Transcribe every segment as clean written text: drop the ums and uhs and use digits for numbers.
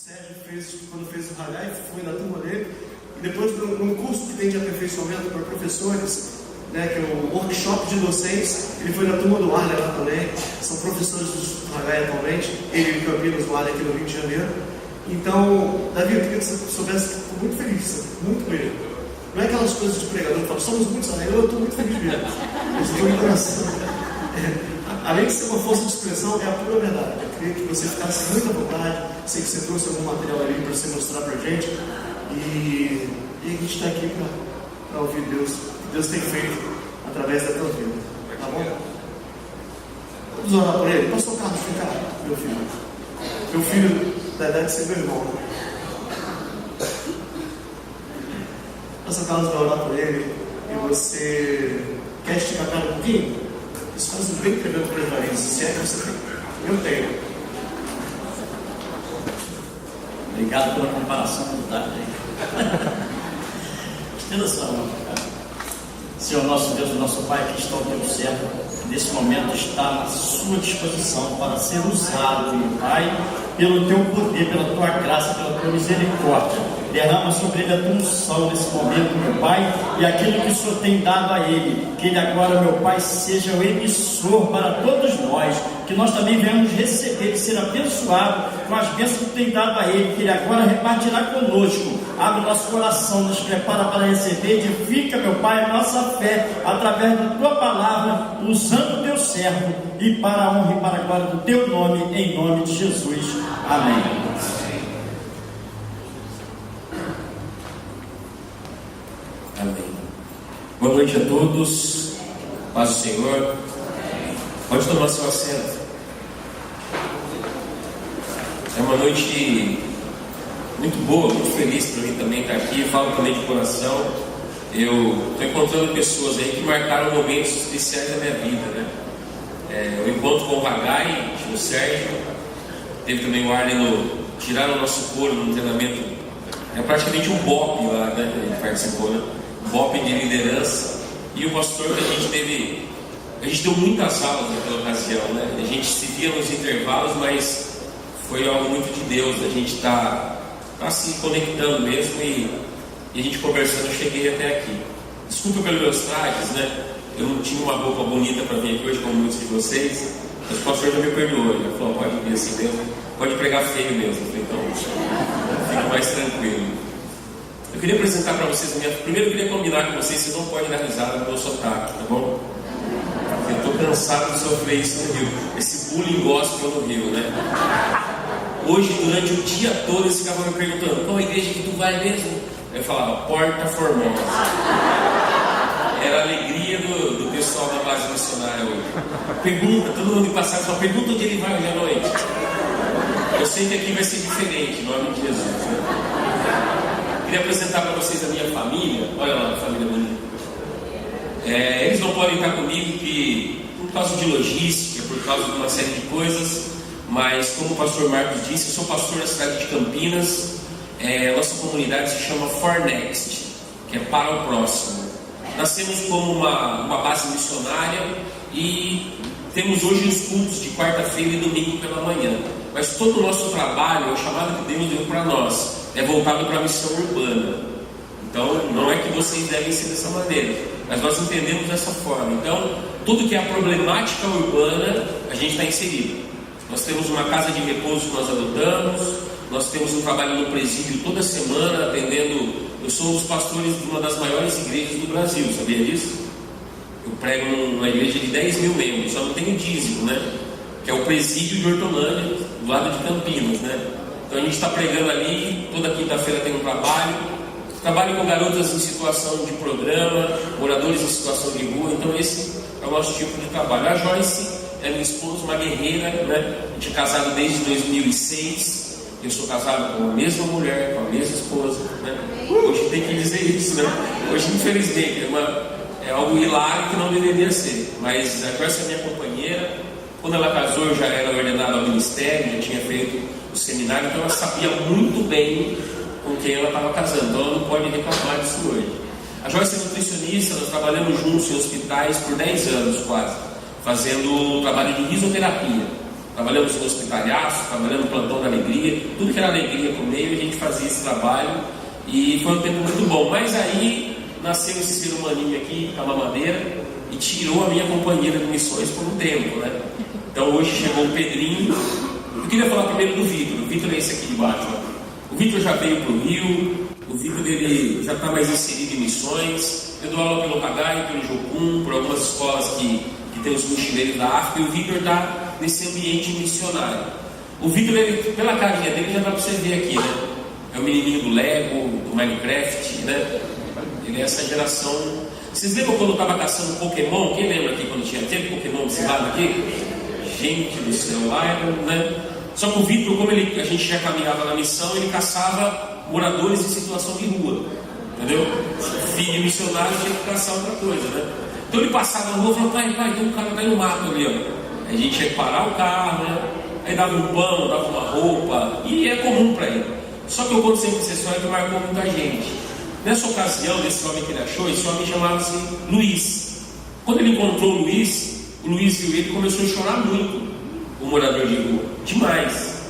Sérgio quando fez o Ralhai, foi da turma dele, e depois num curso que tem de aperfeiçoamento para professores, né, que é o workshop de docentes, ele foi da turma do Arley lá também, são professores do Ralhai atualmente, ele em Campinas, o Arley aqui no Rio de Janeiro. Então, Davi, eu queria que você soubesse que estou muito feliz, muito com ele. Não é aquelas coisas de pregador que falam, somos muitos, eu estou muito feliz mesmo. Eu estou de coração. Além de ser uma força de expressão, é a pura verdade. Eu queria que você ficasse muito à vontade. Sei que você trouxe algum material ali para você mostrar para a gente. E a gente está aqui para ouvir Deus. O que Deus tem feito através da tua vida. Tá bom? Vamos orar por ele. Pastor Carlos, fica cá, meu filho. Meu filho da idade de ser meu irmão. Pastor Carlos vai orar por ele. E você quer esticar a cara um pouquinho? Isso faz bem tremendo para as varizes, se é que você tem. Eu tenho. Obrigado pela comparação do Davi. Estenda sua mão, cara. Senhor nosso Deus, nosso Pai que está ao teu servo, nesse momento está à sua disposição para ser usado, meu Pai, pelo teu poder, pela tua graça, pela tua misericórdia. Derrama sobre ele a tua unção nesse momento, meu Pai, e aquilo que o Senhor tem dado a ele, que ele agora, meu Pai, seja o emissor para todos nós, que nós também venhamos receber, ser abençoado com as bênçãos que tem dado a ele, que ele agora repartirá conosco. Abre o nosso coração, nos prepara para receber, edifica, meu Pai, a nossa fé, através da tua palavra, usando o teu servo, e para a honra e para a glória do teu nome, em nome de Jesus. Amém. Amém. Boa noite a todos. Paz do Senhor. Pode tomar seu assento. É uma noite muito boa, muito feliz para mim também estar aqui. Falo também de coração. Eu estou encontrando pessoas aí que marcaram momentos especiais da minha vida, né? O encontro com o Ragai, o Sérgio, teve também o Arlen tiraram o nosso couro no treinamento. É praticamente um BOP lá, né? Ele participou, né? BOP de liderança. E o pastor que a gente deu muitas aulas naquela ocasião, né? A gente se via nos intervalos, mas foi algo muito de Deus. A gente está se conectando mesmo e a gente conversando, eu cheguei até aqui. Desculpa pelos meus trajes, né? Eu não tinha uma roupa bonita para vir aqui hoje, como muitos de vocês, mas o pastor já me perdoou. Ele falou, pode vir assim mesmo, pode pregar feio mesmo. Eu falei, então, fica mais tranquilo. Eu queria apresentar para vocês, primeiro eu queria combinar com vocês não podem dar risada no meu sotaque, tá bom? Eu estou cansado de sofrer isso no Rio, esse bullying gospel no Rio, né? Hoje, durante o dia todo, eles ficavam me perguntando, qual igreja que tu vai mesmo? Eu falava, Porta Formosa. Era a alegria do pessoal da base missionária hoje. Pergunta, todo mundo que passava só pergunta onde ele vai hoje à noite. Eu sei que aqui vai ser diferente, em nome de Jesus, né? Queria apresentar para vocês a minha família. Olha lá, a família bonita. Eles não podem estar comigo por causa de logística, por causa de uma série de coisas, mas como o pastor Marcos disse, eu sou pastor da cidade de Campinas. Nossa comunidade se chama For Next, que é para o próximo. Nascemos como uma base missionária e temos hoje os cultos de quarta-feira e domingo pela manhã. Mas todo o nosso trabalho, o chamado que Deus deu para nós, é voltado para a missão urbana. Então, não é que vocês devem ser dessa maneira, mas nós entendemos dessa forma. Então, tudo que é a problemática urbana, a gente está inserido. Nós temos uma casa de repouso que nós adotamos, nós temos um trabalho no presídio toda semana, atendendo. Eu sou um dos pastores de uma das maiores igrejas do Brasil, sabia disso? Eu prego numa igreja de 10 mil membros, só não tenho dízimo, né? Que é o presídio de Hortolândia, do lado de Campinas, né? Então a gente está pregando ali, toda quinta-feira tem um trabalho com garotas em situação de programa, moradores em situação de rua. Então esse é o nosso tipo de trabalho. A Joyce é minha esposa, uma guerreira, né? A gente é casado desde 2006. Eu sou casado com a mesma mulher, com a mesma esposa, né? Hoje tem que dizer isso, né? Hoje, infelizmente, é algo hilário que não deveria ser. Mas a Joyce é minha companheira. Quando ela casou, eu já era ordenado ao ministério, já tinha feito o seminário, então ela sabia muito bem com quem ela estava casando. Então ela não pode reclamar disso hoje. A Joyce é nutricionista, nós trabalhamos juntos em hospitais por 10 anos quase, fazendo trabalho de risoterapia. Trabalhamos no hospitalhaço, trabalhando no plantão da alegria, tudo que era alegria por meio, a gente fazia esse trabalho e foi um tempo muito bom. Mas aí nasceu esse ser humaninho aqui, com a mamadeira, e tirou a minha companheira de missões por um tempo, né? Então hoje chegou o Pedrinho. Eu queria falar primeiro do Vitor. O Vitor é esse aqui de baixo, ó. O Vitor já veio para o Rio, o Vitor ele já está mais inserido em missões. Eu dou aula pelo Hagai, pelo Jocum, por algumas escolas que tem os mochileiros da África, e o Vitor está nesse ambiente missionário. O Vitor, pela carinha dele, já dá para você ver aqui, né? É o menininho do Lego, do Minecraft, né? Ele é essa geração. Vocês lembram quando eu estava caçando Pokémon? Quem lembra aqui quando tinha aquele Pokémon desse lado aqui? Gente do céu, lá era, né? Só que o Vitor, como a gente já caminhava na missão, ele caçava moradores em situação de rua, entendeu? Filho de missionário tinha que caçar outra coisa, né? Então ele passava na rua e falava: pai, tem um cara tá aí no mato ali, ó. Aí a gente tinha que parar o carro, né? Aí dava um pão, dava uma roupa, e é comum para ele. Só que eu conto sempre essa história que marcou muita gente. Nessa ocasião, desse homem que ele achou, esse homem chamava-se Luiz. Quando ele encontrou o Luiz viu ele e começou a chorar muito, o morador de rua, demais.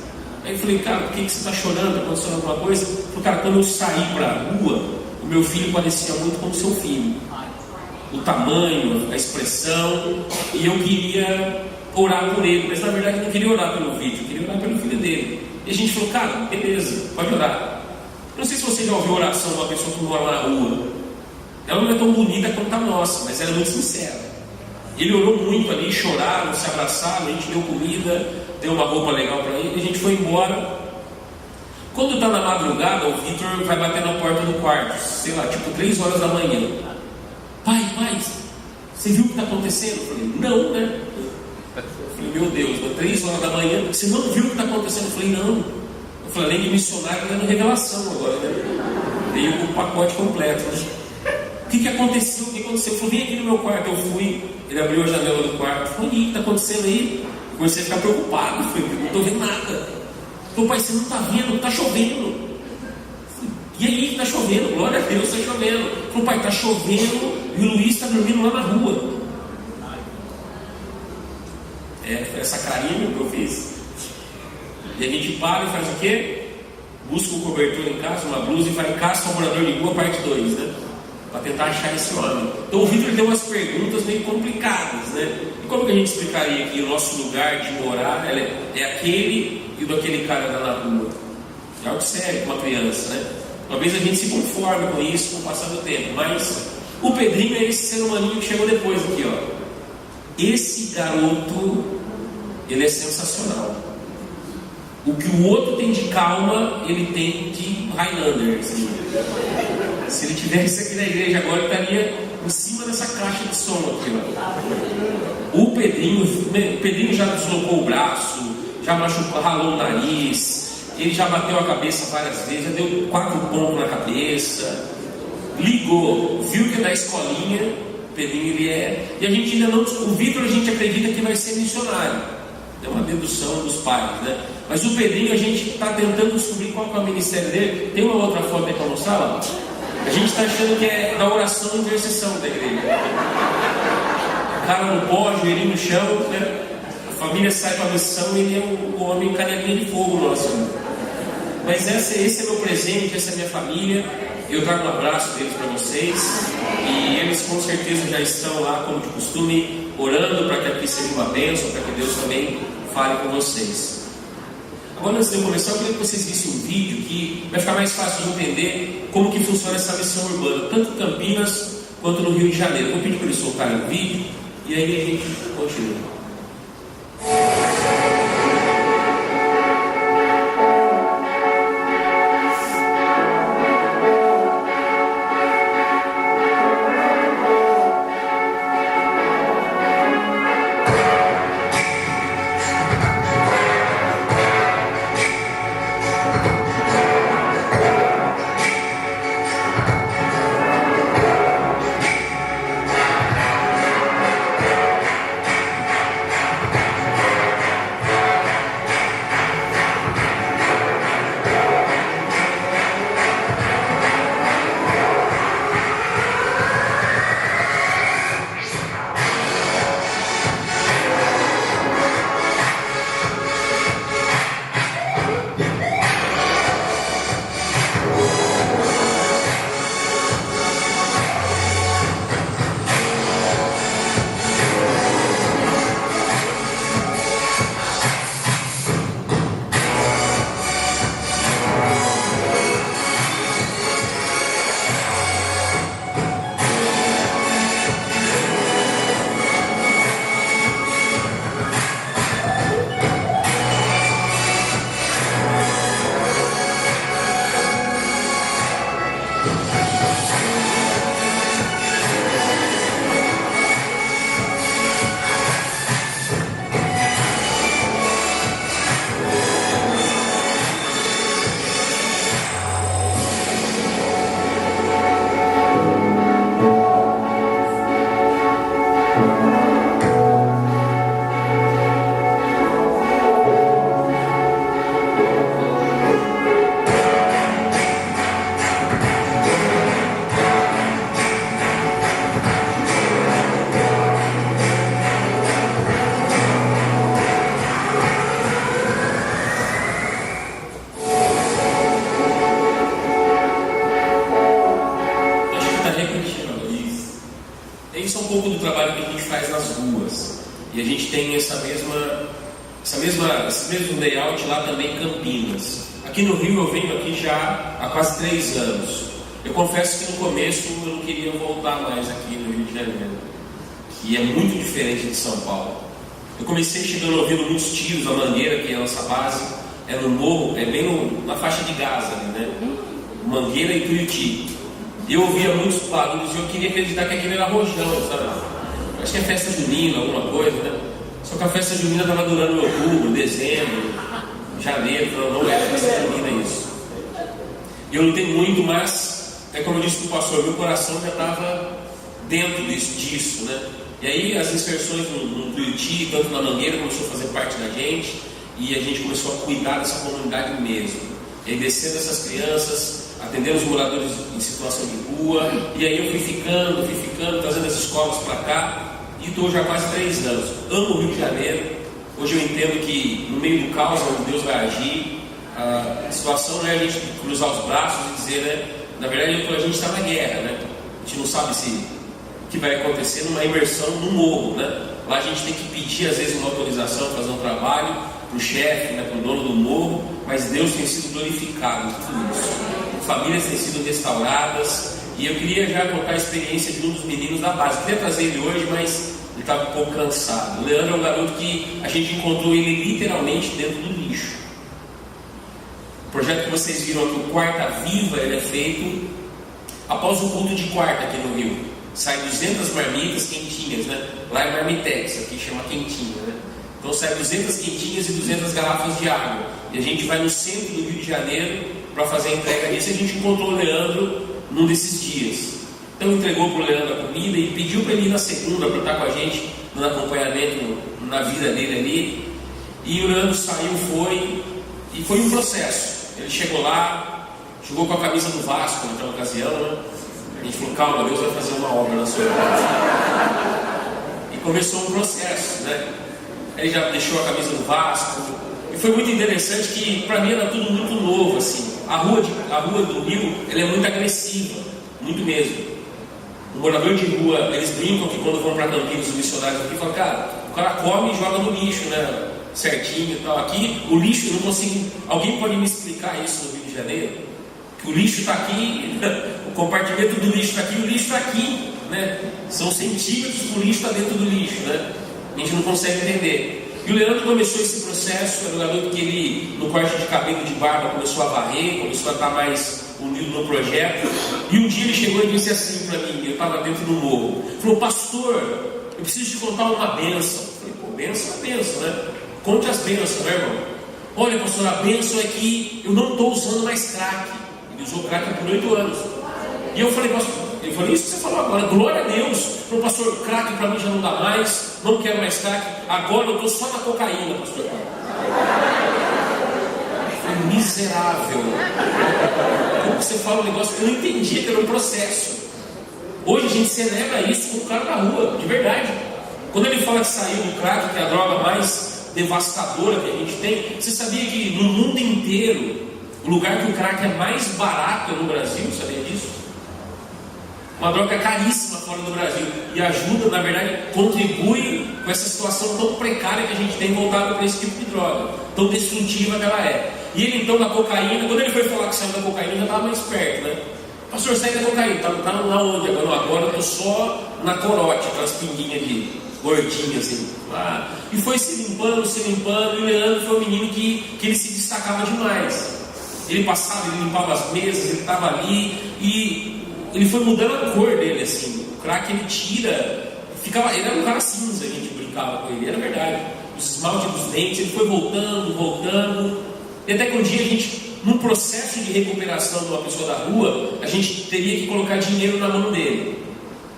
Aí eu falei: cara, por que você está chorando? Aconteceu alguma coisa? Ele falou: cara, quando eu saí para a rua, o meu filho parecia muito como seu filho. O tamanho, a expressão, e eu queria orar por ele, mas na verdade eu não queria orar pelo Vitor, eu queria orar pelo filho dele. E a gente falou: cara, beleza, pode orar. Eu não sei se você já ouviu a oração de uma pessoa que mora na rua. Ela não é tão bonita quanto a nossa, mas ela é muito sincera. Ele orou muito ali, choraram, se abraçaram, a gente deu comida, deu uma roupa legal para ele, e a gente foi embora. Quando está na madrugada, o Vitor vai bater na porta do quarto, sei lá, tipo 3 horas da manhã. Pai, você viu o que está acontecendo? Eu falei: não, né? Eu falei: meu Deus, 3 horas da manhã, você não viu o que está acontecendo? Eu falei: não. Eu falei: além de missionário, dando revelação agora, né? Veio com o pacote completo, né? O que aconteceu? O que aconteceu? Eu falei: vem aqui no meu quarto. Eu fui, ele abriu a janela do quarto. Eu falei: o que está acontecendo aí? Eu comecei a ficar preocupado. Eu falei: não estou vendo nada. Meu pai, você não está vendo, está chovendo. E aí, está chovendo, glória a Deus, está chovendo. Meu pai, está chovendo e o Luiz está dormindo lá na rua. Essa carinha que eu fiz. E a gente para e faz o quê? Busca um cobertor em casa, uma blusa, e vai caça ao morador de rua, parte 2, né? Para tentar achar esse homem. Então o Vitor tem umas perguntas meio complicadas, né? E como que a gente explicaria que o nosso lugar de morar é aquele e do aquele cara lá na rua? É algo sério para uma criança, né? Talvez a gente se conforme com isso com o passar do tempo, mas o Pedrinho é esse ser humaninho que chegou depois aqui, ó. Esse garoto, ele é sensacional. O que o outro tem de calma, ele tem de Highlander. Assim. Se ele tivesse aqui na igreja agora, ele estaria em cima dessa caixa de som aqui, ó. O Pedrinho já deslocou o braço, já machucou, ralou o nariz. Ele já bateu a cabeça várias vezes, já deu 4 pombos na cabeça, ligou, viu que é da escolinha, o Pedrinho ele é, e a gente ainda não, o Vitor a gente acredita que vai ser missionário, é uma dedução dos pais, né? Mas o Pedrinho a gente está tentando descobrir qual é o ministério dele. Tem uma outra foto aí para mostrar lá? A gente está achando que é da oração e intercessão da igreja. Cara no pó, joelhinho no chão, né? A família sai para a missão e ele é o homem canelinha de fogo nosso. Mas esse é meu presente, essa é minha família. Eu trago um abraço deles para vocês. E eles com certeza já estão lá, como de costume, orando para que aqui seja uma bênção, para que Deus também fale com vocês. Agora, antes de eu começar, eu queria que vocês vissem um vídeo que vai ficar mais fácil de entender como que funciona essa missão urbana, tanto em Campinas quanto no Rio de Janeiro. Eu vou pedir para eles soltarem o vídeo e aí a gente continua. E a gente tem esse mesmo layout lá também em Campinas. Aqui no Rio eu venho aqui já há quase 3 anos. Eu confesso que no começo eu não queria voltar mais aqui no Rio de Janeiro, que é muito diferente de São Paulo. Eu comecei chegando ouvindo muitos tiros, a Mangueira, que é a nossa base, é no morro, é bem na faixa de Gaza, né? Mangueira e Tuiuti. Eu ouvia muitos barulhos e eu queria acreditar que aquilo era rojão, sabe? Acho que é festa junina, alguma coisa, né? Só que a festa junina estava durando em outubro, dezembro, janeiro, não era festa junina isso. Eu não tenho muito, mas é como eu disse para o pastor, meu coração já estava dentro disso, né? E aí as inserções no Tuiuti, tanto na Mangueira, começou a fazer parte da gente, e a gente começou a cuidar dessa comunidade mesmo. E aí descendo essas crianças, atendendo os moradores em situação de rua, e aí eu fui ficando, trazendo as escolas para cá, e estou já há quase 3 anos. Amo o Rio de Janeiro. Hoje eu entendo que no meio do caos onde Deus vai agir, a situação não é a gente cruzar os braços e dizer, né? Na verdade a gente está na guerra, né? A gente não sabe o que vai acontecer numa imersão no morro, né? Lá a gente tem que pedir às vezes uma autorização, fazer um trabalho para o chefe, né, para o dono do morro, mas Deus tem sido glorificado em tudo isso. Famílias têm sido restauradas, e eu queria já contar a experiência de um dos meninos da base. Eu queria trazer ele hoje, mas ele estava um pouco cansado. O Leandro é um garoto que a gente encontrou ele literalmente dentro do lixo. O projeto que vocês viram aqui, o Quarta Viva, ele é feito após o culto de quarta aqui no Rio. Sai 200 marmitas quentinhas, né? Lá é marmitex, aqui chama quentinha, né? Então sai 200 quentinhas e 200 garrafas de água. E a gente vai no centro do Rio de Janeiro para fazer a entrega disso. E a gente encontrou o Leandro num desses dias. Então entregou para o Leandro a comida e pediu para ele ir na segunda para estar com a gente no acompanhamento na vida dele ali. E o Leandro saiu, e foi um processo. Ele chegou lá, jogou com a camisa do Vasco naquela ocasião, né? A gente falou, calma, Deus vai fazer uma obra na sua vida. E começou um processo, né? Ele já deixou a camisa do Vasco. E foi muito interessante que para mim era tudo muito novo, assim. A rua do Rio, ela é muito agressiva, muito mesmo. O morador de rua, eles brincam que quando vão para Campinas, os missionários aqui, falam, cara, o cara come e joga no lixo, né? Certinho e tal. Aqui, o lixo, eu não consigo... Alguém pode me explicar isso no Rio de Janeiro? Que o lixo está aqui, o compartimento do lixo está aqui, o lixo está aqui, né? São centímetros que o lixo está dentro do lixo, né? A gente não consegue entender. E o Leandro começou esse processo, era um garoto que ele, no corte de cabelo de barba, começou a varrer, começou a estar mais unido no projeto. E um dia ele chegou e disse assim para mim, eu estava dentro do morro, falou, pastor, eu preciso te contar uma bênção. Eu falei, pô, bênção é bênção, né? Conte as bênçãos, né, irmão? Olha, pastor, a bênção é que eu não estou usando mais crack. Ele usou crack por 8 anos. E eu falei, pastor, ele falou, isso que você falou agora, glória a Deus. Falou, pastor, crack para mim já não dá mais, não quero mais crack, agora eu estou só na cocaína, pastor. Foi miserável. Como você fala um negócio que eu não entendi, que era um processo. Hoje a gente celebra isso com o cara da rua, de verdade. Quando ele fala que saiu do crack, que é a droga mais devastadora que a gente tem, você sabia que no mundo inteiro, o lugar que o crack é mais barato é no Brasil, sabia disso? Uma droga caríssima fora do Brasil. E ajuda, na verdade, contribui com essa situação tão precária que a gente tem voltado para esse tipo de droga, tão destrutiva que ela é. E ele então, da cocaína, quando ele foi falar que saiu da cocaína, já estava mais perto, né? Pastor, sai da cocaína, tá lá onde? Agora eu estou só na corote, aquelas pinguinhas de gordinhas assim. E foi se limpando, e o Leandro foi um menino que ele se destacava demais. Ele passava, ele limpava as mesas, ele estava ali, e ele foi mudando a cor dele, assim. O crack ele tira, ele era um cara cinza, a gente brincava com ele, era verdade. Os esmaltes dos dentes, ele foi voltando, e até que um dia a gente, num processo de recuperação de uma pessoa da rua, a gente teria que colocar dinheiro na mão dele,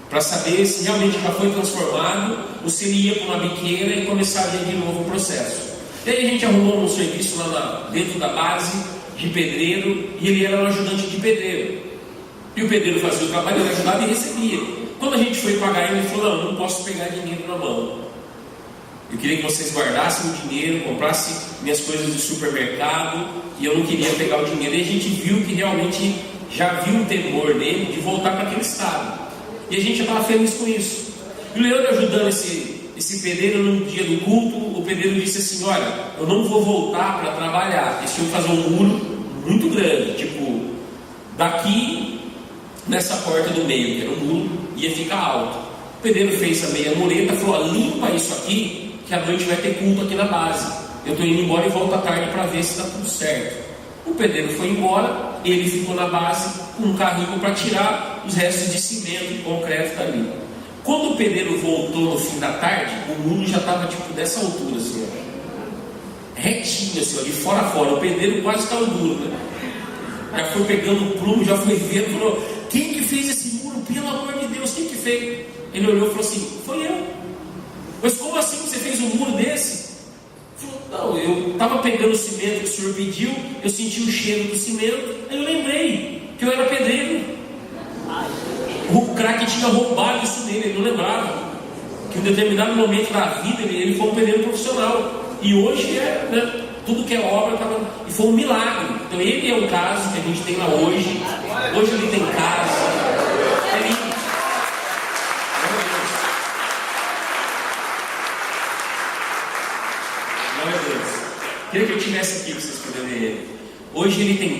para saber se realmente já foi transformado, ou se ele ia para uma biqueira e começaria de novo o processo. E aí a gente arrumou um serviço lá dentro da base, de pedreiro, e ele era um ajudante de pedreiro. E o pedreiro fazia o trabalho, ele ajudava e recebia. Quando a gente foi pagar ele, falou, não posso pegar dinheiro na mão. Eu queria que vocês guardassem o dinheiro, comprassem minhas coisas do supermercado, e eu não queria pegar o dinheiro. E a gente viu que realmente já viu um temor nele de voltar para aquele estado. E a gente já estava feliz com isso. E o Leandro ajudando esse esse pedreiro, no dia do culto, o pedreiro disse assim: olha, eu não vou voltar para trabalhar. Eles tinham que fazer um muro muito grande, tipo, daqui nessa porta do meio, que era um muro, ia ficar alto. O pedreiro fez a meia mureta, falou: ó, limpa isso aqui, que à noite vai ter culto aqui na base. Eu estou indo embora e volto à tarde para ver se está tudo certo. O pedreiro foi embora, ele ficou na base com um carrinho para tirar os restos de cimento e concreto dali. Quando o pedreiro voltou no fim da tarde, o muro já estava tipo dessa altura, assim, ó, retinho, assim, ó, de fora a fora. O pedreiro quase caiu duro, né? Já foi pegando o prumo, já foi vendo, falou: quem que fez esse muro? Pelo amor de Deus, quem que fez? Ele olhou e falou assim: foi eu. Mas como assim você fez um muro desse? Ele falou: não, eu estava pegando o cimento que o senhor pediu, eu senti o cheiro do cimento, aí eu lembrei que eu era pedreiro. O craque tinha roubado isso dele, ele não lembrava que em um determinado momento da vida ele foi um pedreiro profissional. E hoje é, né, tudo que é obra, e foi um milagre. Então ele é um caso que a gente tem lá hoje. Hoje ele tem casa. É lindo. Glória a Deus. Queria que eu estivesse aqui para vocês poderem ver ele. Hoje ele tem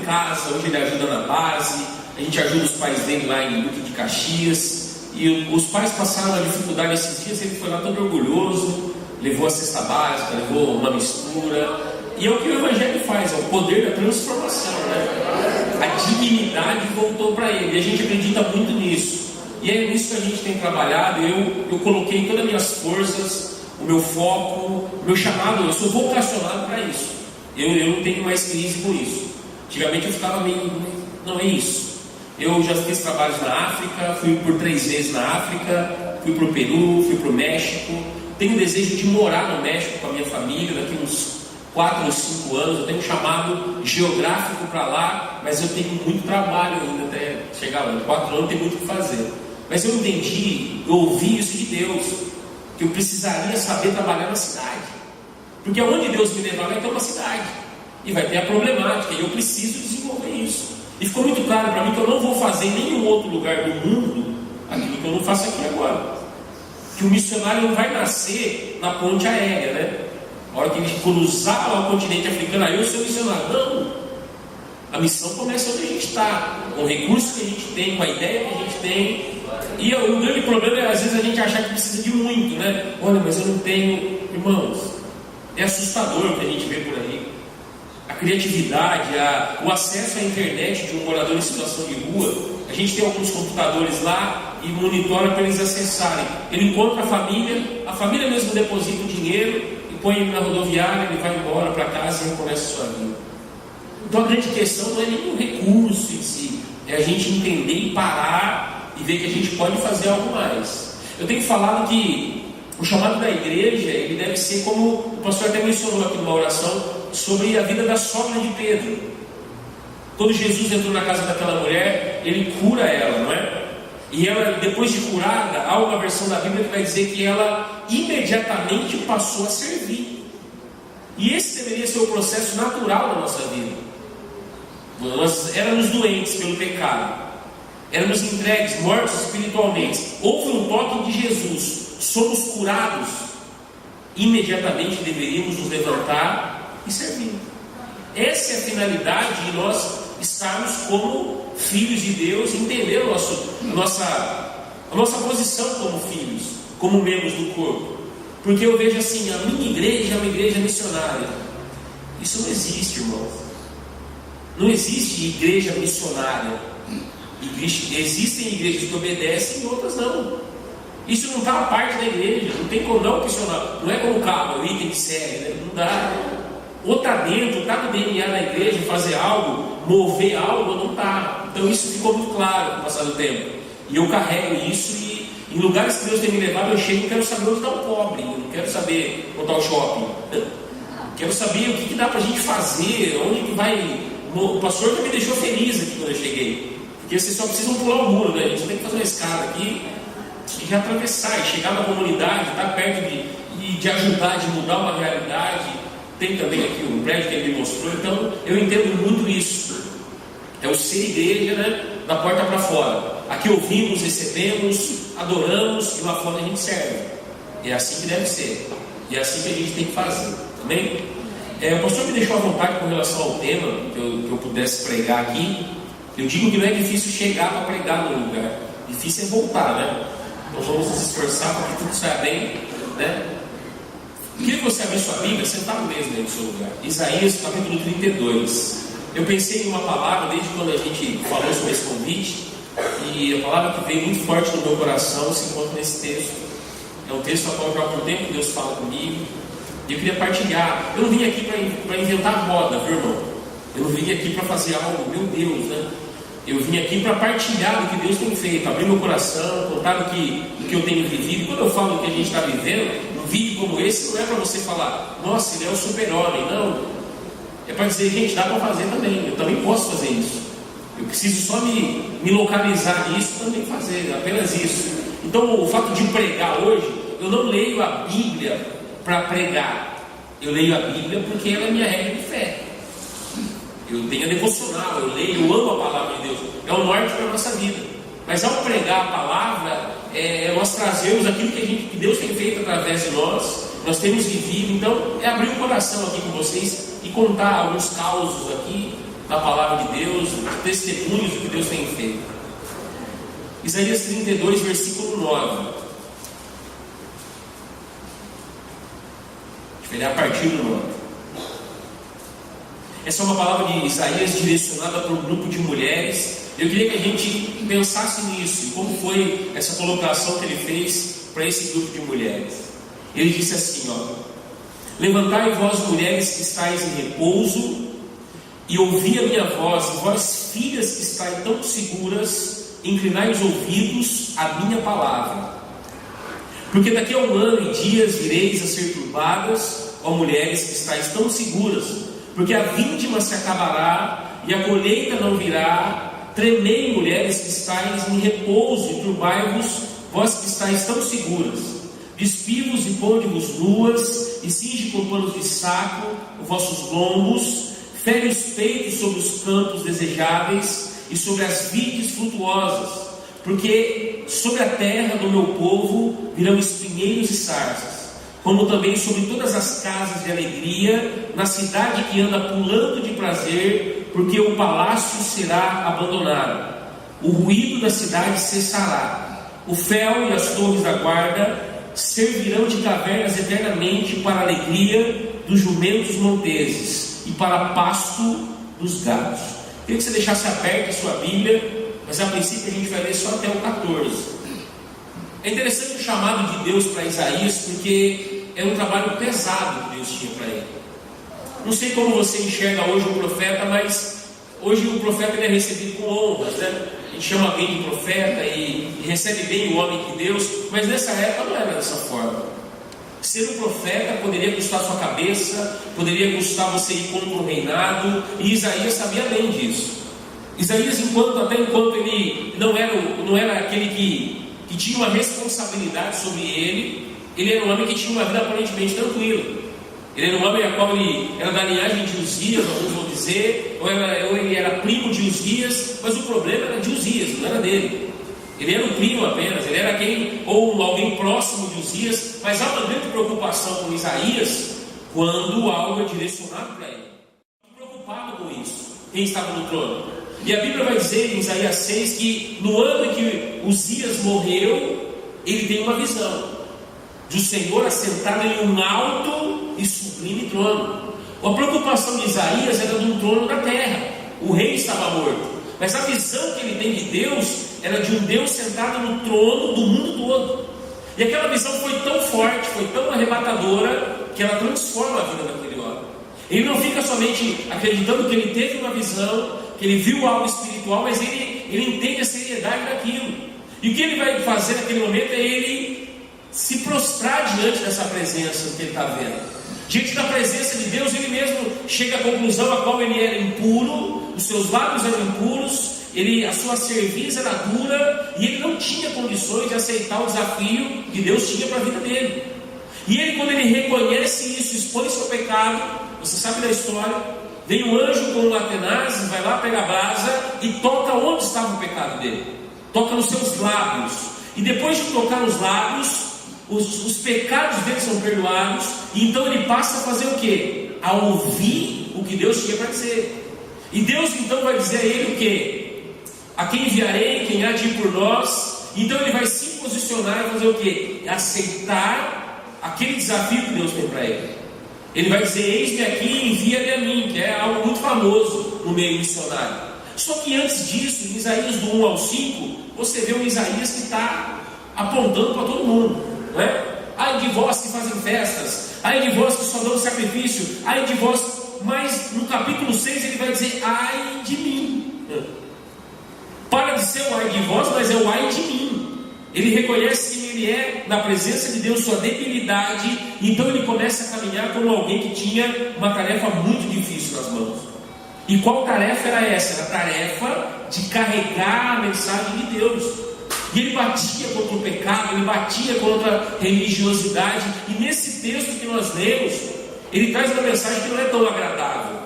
casa, hoje ele ajuda na base. A gente ajuda os pais dele lá em Duque de Caxias. E os pais passaram a dificuldade esses dias. Ele foi lá todo orgulhoso, levou a cesta básica, levou uma mistura. E é o que o Evangelho faz, é o poder da transformação, né? A dignidade voltou para ele, e a gente acredita muito nisso. E é nisso que a gente tem trabalhado. Eu coloquei todas as minhas forças, o meu foco, o meu chamado. Eu sou vocacionado para isso. Eu não tenho mais crise com isso. Antigamente eu ficava meio, não é isso. Eu já fiz trabalhos na África, fui por 3 vezes na África, fui para o Peru, fui para o México. Tenho desejo de morar no México com a minha família daqui uns 4 ou 5 anos. Eu tenho um chamado geográfico para lá, mas eu tenho muito trabalho ainda até chegar lá. Em 4 anos tem muito o que fazer. Mas eu entendi, eu ouvi isso de Deus, que eu precisaria saber trabalhar na cidade. Porque aonde Deus me levar vai ter uma cidade, e vai ter a problemática, e eu preciso desenvolver isso. E ficou muito claro para mim que eu não vou fazer em nenhum outro lugar do mundo aquilo que eu não faço aqui agora. Que o missionário não vai nascer na ponte aérea, né? A hora que ele cruzar lá o continente africano, aí eu sou missionário. Não! A missão começa onde a gente está, com o recurso que a gente tem, com a ideia que a gente tem. E o grande problema é às vezes a gente achar que precisa de muito, né? Olha, mas eu não tenho. Irmãos, é assustador o que a gente vê por aí. A criatividade, o acesso à internet de um morador em situação de rua. A gente tem alguns computadores lá e monitora para eles acessarem. Ele encontra a família mesmo deposita o dinheiro e põe ele na rodoviária, ele vai embora para casa e recomeça a sua vida. Então a grande questão não é nem o recurso em si, é a gente entender e parar e ver que a gente pode fazer algo mais. Eu tenho falado que o chamado da igreja, ele deve ser como o pastor até mencionou aqui numa oração, sobre a vida da sogra de Pedro. Quando Jesus entrou na casa daquela mulher, ele cura ela, não é? E ela, depois de curada, há uma versão da Bíblia que vai dizer que ela imediatamente passou a servir. E esse deveria ser o processo natural da nossa vida. Nós éramos doentes pelo pecado, éramos entregues, mortos espiritualmente. Houve um toque de Jesus, somos curados. Imediatamente deveríamos nos levantar e servir. Essa é a finalidade de nós estarmos como filhos de Deus, entender a nossa posição como filhos, como membros do corpo. Porque eu vejo assim, a minha igreja é uma igreja missionária. Isso não existe, irmão. Não existe igreja missionária. Existem igrejas que obedecem e outras não. Isso não está a parte da igreja, não tem como não questionar. Não é como o carro, o item de série, né? Não dá. Ou está dentro, está no DNA da igreja, fazer algo, mover algo, ou não está. Então isso ficou muito claro no passar do tempo. E eu carrego isso e em lugares que Deus tem me levado, eu chego e quero saber onde está o pobre. Eu não quero saber onde está o shopping. Quero saber o que dá para a gente fazer, onde que vai. O pastor já me deixou feliz aqui quando eu cheguei. Porque vocês só precisam pular o muro, né? A gente tem que fazer uma escada aqui e já atravessar, e chegar na comunidade, estar perto de ajudar, de mudar uma realidade. Tem também aqui um prédio que ele me mostrou. Então eu entendo muito isso. É o ser igreja, né? Da porta para fora. Aqui ouvimos, recebemos, adoramos e lá fora a gente serve. É assim que deve ser. E é assim que a gente tem que fazer. Amém? O pastor me deixou à vontade com relação ao tema que eu pudesse pregar aqui. Eu digo que não é difícil chegar para pregar no lugar. Difícil é voltar, né? Então vamos nos esforçar para que tudo saia bem, né? Queria que você abrisse sua Bíblia, sentado mesmo aí no seu lugar. Isaías capítulo 32. Eu pensei em uma palavra desde quando a gente falou sobre esse convite, e a palavra que veio muito forte no meu coração se encontra nesse texto. É um texto ao qual já há algum tempo Deus fala comigo, e eu queria partilhar. Eu não vim aqui para inventar moda, viu, irmão? Eu não vim aqui para fazer algo, meu Deus, né? Eu vim aqui para partilhar do que Deus tem feito, abrir meu coração, contar do que eu tenho vivido. E quando eu falo do que a gente está vivendo, num vídeo como esse, não é para você falar, nossa, ele é o super-homem, não. É para dizer, gente, dá para fazer também, eu também posso fazer isso. Eu preciso só me localizar nisso e também fazer, apenas isso. Então, o fato de pregar hoje, eu não leio a Bíblia para pregar. Eu leio a Bíblia porque ela é minha regra de fé. Eu tenho a devocional, eu leio, eu amo a palavra de Deus. É o norte para a nossa vida. Mas ao pregar a palavra, nós trazemos aquilo que Deus tem feito através de nós temos vivido. Então, é abrir o coração aqui com vocês e contar alguns causos aqui da palavra de Deus, testemunhos do que Deus tem feito. Isaías 32, versículo 9. Deixa eu ver a partir do 9. Essa é uma palavra de Isaías direcionada para um grupo de mulheres. Eu queria que a gente pensasse nisso, como foi essa colocação que ele fez para esse grupo de mulheres. Ele disse assim, levantai vós mulheres que estáis em repouso, e ouvi a minha voz, e vós filhas que estáis tão seguras, inclinai os ouvidos à minha palavra. Porque daqui a 1 ano e dias vireis a ser turbadas, ó mulheres que estáis tão seguras, porque a vindima se acabará, e a colheita não virá. Tremei, mulheres que estáis em repouso, e turbai-vos, vós que estáis tão seguras. Despidos e ponde-vos nuas, e cinge com panos de saco os vossos lombos, fere os peitos sobre os campos desejáveis, e sobre as vides frutuosas, porque sobre a terra do meu povo virão espinheiros e sarzas, como também sobre todas as casas de alegria, na cidade que anda pulando de prazer, porque o palácio será abandonado, o ruído da cidade cessará, o fel e as torres da guarda servirão de cavernas eternamente para a alegria dos jumentos monteses e para pasto dos gados. Queria que você deixasse aberta a sua Bíblia, mas a princípio a gente vai ler só até o 14. É interessante o chamado de Deus para Isaías, porque é um trabalho pesado que Deus tinha para ele. Não sei como você enxerga hoje o profeta, mas hoje o profeta ele é recebido com honras, né? A gente chama bem de profeta e recebe bem o homem de Deus, mas nessa época não era dessa forma. Ser um profeta poderia custar sua cabeça, poderia custar você ir contra o reinado, e Isaías sabia bem disso. Isaías, até enquanto ele não era aquele que tinha uma responsabilidade sobre ele era um homem que tinha uma vida aparentemente tranquila. Ele era um homem a qual ele era da linhagem de Uzias, alguns vão dizer, ou ele era primo de Uzias, mas o problema era de Uzias, não era dele. Ele era um primo apenas, ele era alguém próximo de Uzias, mas há uma grande preocupação com Isaías quando algo é direcionado para ele. Preocupado com isso, quem estava no trono. E a Bíblia vai dizer em Isaías 6 que no ano em que Uzias morreu, ele tem uma visão de o Senhor assentado em um alto e sublime trono. A preocupação de Isaías era de um trono da terra. O rei estava morto, mas a visão que ele tem de Deus era de um Deus sentado no trono do mundo todo. E aquela visão foi tão forte, foi tão arrebatadora, que ela transforma a vida daquele homem. Ele não fica somente acreditando que ele teve uma visão, que ele viu algo espiritual, mas ele entende a seriedade daquilo. E o que ele vai fazer naquele momento é ele se prostrar diante dessa presença que ele está vendo. Diante da presença de Deus, ele mesmo chega à conclusão a qual ele era impuro, os seus lábios eram impuros, a sua cerviz era dura, e ele não tinha condições de aceitar o desafio que Deus tinha para a vida dele. E ele, quando ele reconhece isso, expõe seu pecado, você sabe da história, vem um anjo com um Atenaz, vai lá, pega a brasa e toca onde estava o pecado dele, toca nos seus lábios, e depois de tocar nos lábios, os pecados dele são perdoados, e então ele passa a fazer o quê? A ouvir o que Deus tinha para dizer. E Deus então vai dizer a ele o quê? A quem enviarei, quem há de ir por nós. Então ele vai se posicionar e fazer o quê? Aceitar aquele desafio que Deus tem para ele. Ele vai dizer: eis-me aqui, envia-me a mim, que é algo muito famoso no meio missionário. Só que antes disso, em Isaías do 1 ao 5, você vê um Isaías que está apontando para todo mundo, não é? Ai de vós que fazem festas, ai de vós que só dão sacrifício, ai de vós. Mas no capítulo 6 ele vai dizer: ai de mim. Para de ser o ai de vós, mas é o ai de mim. Ele reconhece que ele é, na presença de Deus, sua debilidade. Então ele começa a caminhar como alguém que tinha uma tarefa muito difícil nas mãos. E qual tarefa era essa? Era a tarefa de carregar a mensagem de Deus. E ele batia contra o pecado, ele batia contra a religiosidade. E nesse texto que nós lemos, ele traz uma mensagem que não é tão agradável.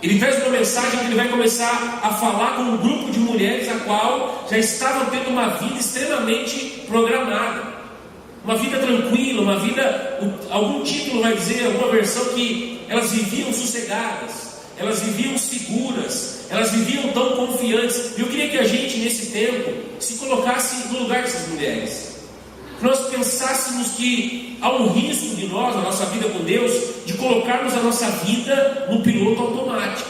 Ele traz uma mensagem que ele vai começar a falar com um grupo de mulheres a qual já estavam tendo uma vida extremamente programada, uma vida tranquila, uma vida, algum título vai dizer, alguma versão, que elas viviam sossegadas, elas viviam seguras, elas viviam tão confiantes. E eu queria que a gente nesse tempo se colocasse no lugar dessas mulheres. Nós pensássemos que há um risco de nós, na nossa vida com Deus, de colocarmos a nossa vida no piloto automático.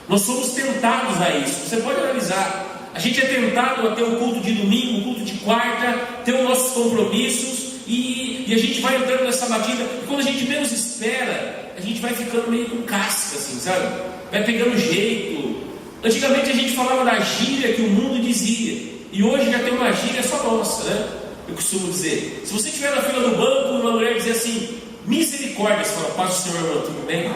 Nós somos tentados a isso. Você pode analisar. A gente é tentado a ter o culto de domingo, o culto de quarta, ter os nossos compromissos, e a gente vai entrando nessa batida, e quando a gente menos espera, a gente vai ficando meio com casca, assim, sabe? Vai pegando jeito. Antigamente a gente falava da gíria que o mundo dizia, e hoje já tem uma gíria só nossa, né? Eu costumo dizer, se você estiver na fila do banco, uma mulher dizer assim: misericórdia, você fala: paz do Senhor, irmão, tudo bem?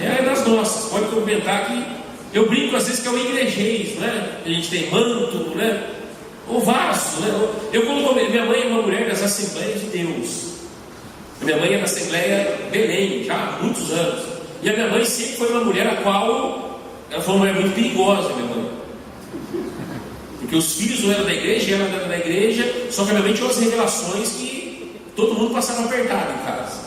É das nossas, pode comentar que eu brinco às vezes que é o igrejês, né? A gente tem manto, né? O vaso, né? Minha mãe é uma mulher das Assembleias de Deus. Minha mãe é da Assembleia Belém, já há muitos anos. E a minha mãe sempre foi uma mulher a qual ela foi uma mulher muito perigosa, minha mãe. Porque os filhos não eram da igreja, ela era da igreja, só que a minha mãe tinha umas revelações que todo mundo passava apertado em casa.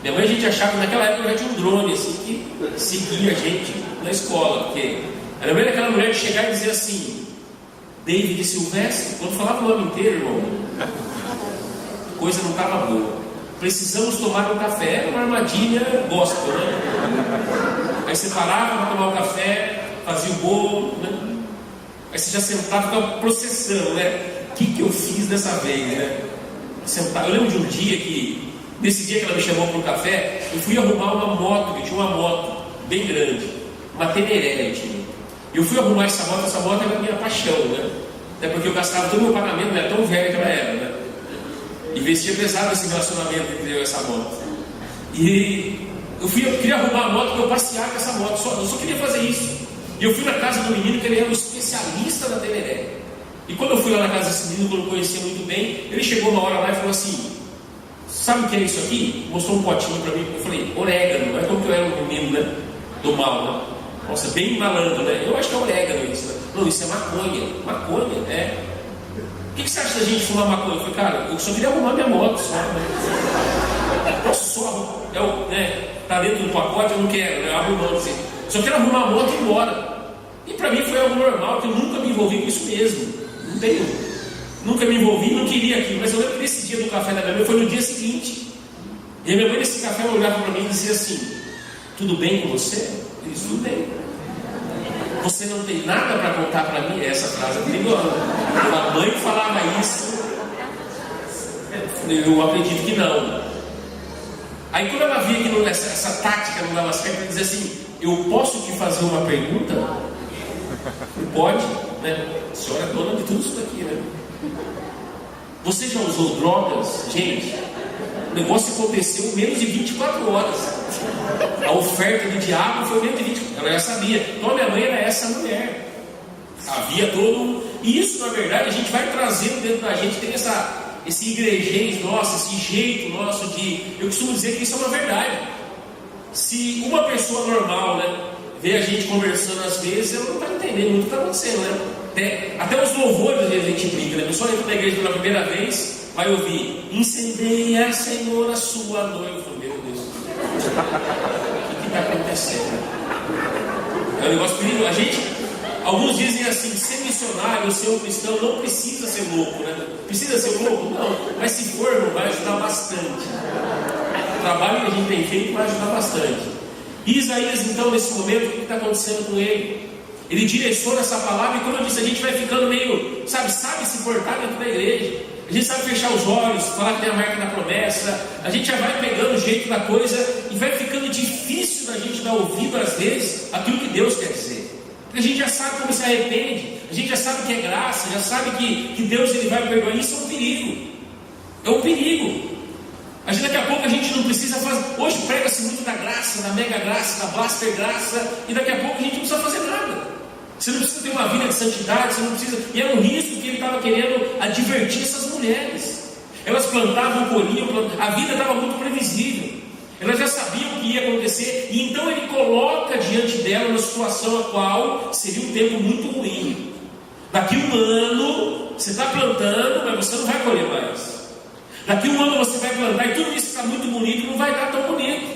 Minha mãe, a gente achava que naquela época já tinha um drone assim, que seguia a gente na escola. Porque a minha mãe era aquela mulher de chegar e dizer assim: David Silvestre, quando falava o nome inteiro, irmão, a coisa não estava boa. Precisamos tomar um café. Era uma armadilha gospel, né? Aí você parava para tomar o café, fazia o bolo, né? Aí você já sentava e ficava processando, né? O que eu fiz dessa vez, né? Eu lembro de um dia que, nesse dia que ela me chamou para um café, eu fui arrumar uma moto, que tinha uma moto bem grande, uma Teneré tinha. Eu fui arrumar essa moto era a minha paixão, né? Até porque eu gastava todo o meu pagamento, não era tão velho que ela era, né? E vestia pesado esse relacionamento entre eu e essa moto. E eu queria arrumar a moto para eu passear com essa moto, eu só queria fazer isso. E eu fui na casa do menino, que ele era um especialista da Teneré. E quando eu fui lá na casa desse menino, que eu não conhecia muito bem, ele chegou uma hora lá e falou assim: sabe o que é isso aqui? Mostrou um potinho para mim. Eu falei: orégano. Não é como que eu era um menino, né? Do mal, né? Nossa, bem malandro, né? Eu acho que é orégano isso, né? Não, isso é maconha. Maconha, é. O que você acha da gente fumar maconha? Eu falei: cara, eu só queria arrumar minha moto, só, né? Nossa, só, né? Tá dentro do pacote, eu não quero, né? Eu abro mão assim. Só quero arrumar a moto e ir embora. E para mim foi algo normal, que eu nunca me envolvi com isso mesmo. Nunca me envolvi, não queria aquilo. Mas eu lembro que nesse dia do café da minha mãe foi no dia seguinte. E a minha mãe nesse café olhava para mim e dizia assim: tudo bem com você? Eu disse: tudo bem. Você não tem nada para contar para mim? Essa frase é perigosa. A mãe falava isso. Eu acredito que não. Aí quando ela via que essa tática não dava certo, ela dizia assim: eu posso te fazer uma pergunta? Pode, né? A senhora é dona de tudo isso daqui, né? Você já usou drogas? Gente, o negócio aconteceu em menos de 24 horas. A oferta do diabo foi menos de 24 horas. Ela já sabia. Então a minha mãe era essa mulher. Havia todo. E isso, na verdade, a gente vai trazendo dentro da gente, tem esse igrejês nosso, esse jeito nosso de. Eu costumo dizer que isso é uma verdade. Se uma pessoa normal, né, vê a gente conversando às vezes, ela não está entendendo muito o que está acontecendo, né? Até os louvores às vezes a gente brinca, né? A pessoa entra na igreja pela primeira vez, vai ouvir: incendeia, Senhor, a sua noiva. Meu Deus, o que está acontecendo? É um negócio perigoso. Alguns dizem assim: ser missionário, ser um cristão, não precisa ser louco, né? Precisa ser louco? Não. Mas se for, irmão, vai ajudar bastante. O trabalho que a gente tem feito vai ajudar bastante. E Isaías, então, nesse momento, o que está acontecendo com ele? Ele direciona essa palavra, e como eu disse, a gente vai ficando meio, sabe se portar dentro da igreja. A gente sabe fechar os olhos, falar que tem a marca da promessa. A gente já vai pegando o jeito da coisa e vai ficando difícil da gente dar ouvido, às vezes, àquilo que Deus quer dizer. Porque a gente já sabe como se arrepende, a gente já sabe que é graça, já sabe que Deus ele vai perdoar. Isso é um perigo. É um perigo. Daqui a pouco a gente não precisa fazer. Hoje prega-se muito da graça, da mega graça, da blaster graça, e daqui a pouco a gente não precisa fazer nada. Você não precisa ter uma vida de santidade, você não precisa. E era um risco que ele estava querendo advertir essas mulheres. Elas plantavam, colhiam, a vida estava muito previsível. Elas já sabiam o que ia acontecer, e então ele coloca diante dela uma situação a qual seria um tempo muito ruim. Daqui um ano você está plantando, mas você não vai colher mais. Daqui um ano você vai plantar e tudo isso está muito bonito, não vai estar tão bonito.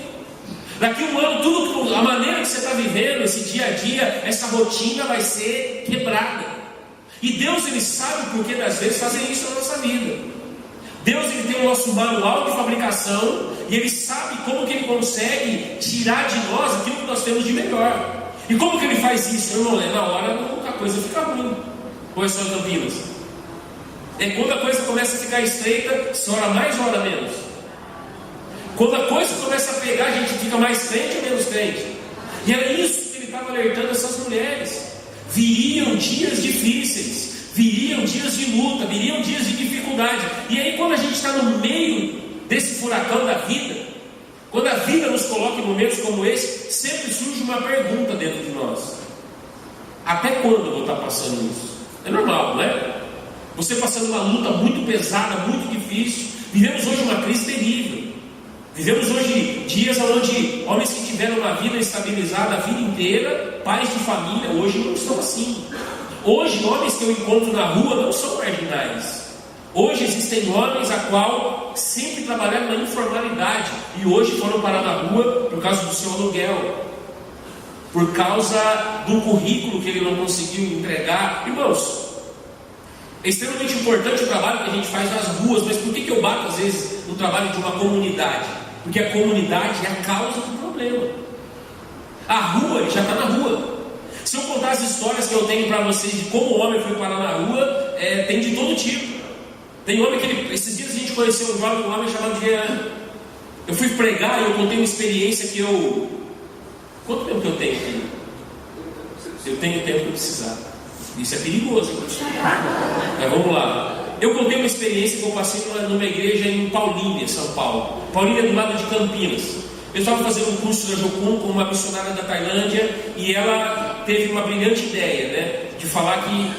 Daqui um ano, a maneira que você está vivendo, esse dia a dia, essa rotina vai ser quebrada. E Deus ele sabe o porquê das vezes fazer isso na nossa vida. Deus ele tem o nosso manual de fabricação e ele sabe como que ele consegue tirar de nós aquilo que nós temos de melhor. E como que ele faz isso? Irmão, é na hora que a coisa fica ruim. Quais são as Campinas? É quando a coisa começa a ficar estreita, se ora mais ou ora menos. Quando a coisa começa a pegar, a gente fica mais crente ou menos crente. E era isso que ele estava alertando essas mulheres. Viriam dias difíceis, viriam dias de luta, viriam dias de dificuldade. E aí quando a gente está no meio desse furacão da vida, quando a vida nos coloca em momentos como esse, sempre surge uma pergunta dentro de nós: até quando eu vou estar passando isso? É normal, não é? Você passando uma luta muito pesada, muito difícil. Vivemos hoje uma crise terrível. Vivemos hoje dias onde homens que tiveram uma vida estabilizada a vida inteira, pais de família, hoje não estão assim. Hoje, homens que eu encontro na rua não são marginais. Hoje existem homens a qual sempre trabalharam na informalidade e hoje foram parar na rua por causa do seu aluguel, por causa do currículo que ele não conseguiu entregar. Irmãos, é extremamente importante o trabalho que a gente faz nas ruas, mas por que eu bato às vezes no trabalho de uma comunidade? Porque a comunidade é a causa do problema. A rua, ele já está na rua. Se eu contar as histórias que eu tenho para vocês de como o homem foi parar na rua, tem de todo tipo. Tem homem que esses dias a gente conheceu um homem chamado Jean. Eu fui pregar e eu contei uma experiência que eu... Quanto tempo que eu tenho aqui? Eu tenho o tempo que eu precisar. Isso é perigoso. Mas vamos lá. Eu contei uma experiência que eu passei numa igreja em Paulínia, São Paulo. Paulínia é do lado de Campinas. Eu estava fazendo um curso na Jocum com uma missionária da Tailândia e ela teve uma brilhante ideia, né, de falar que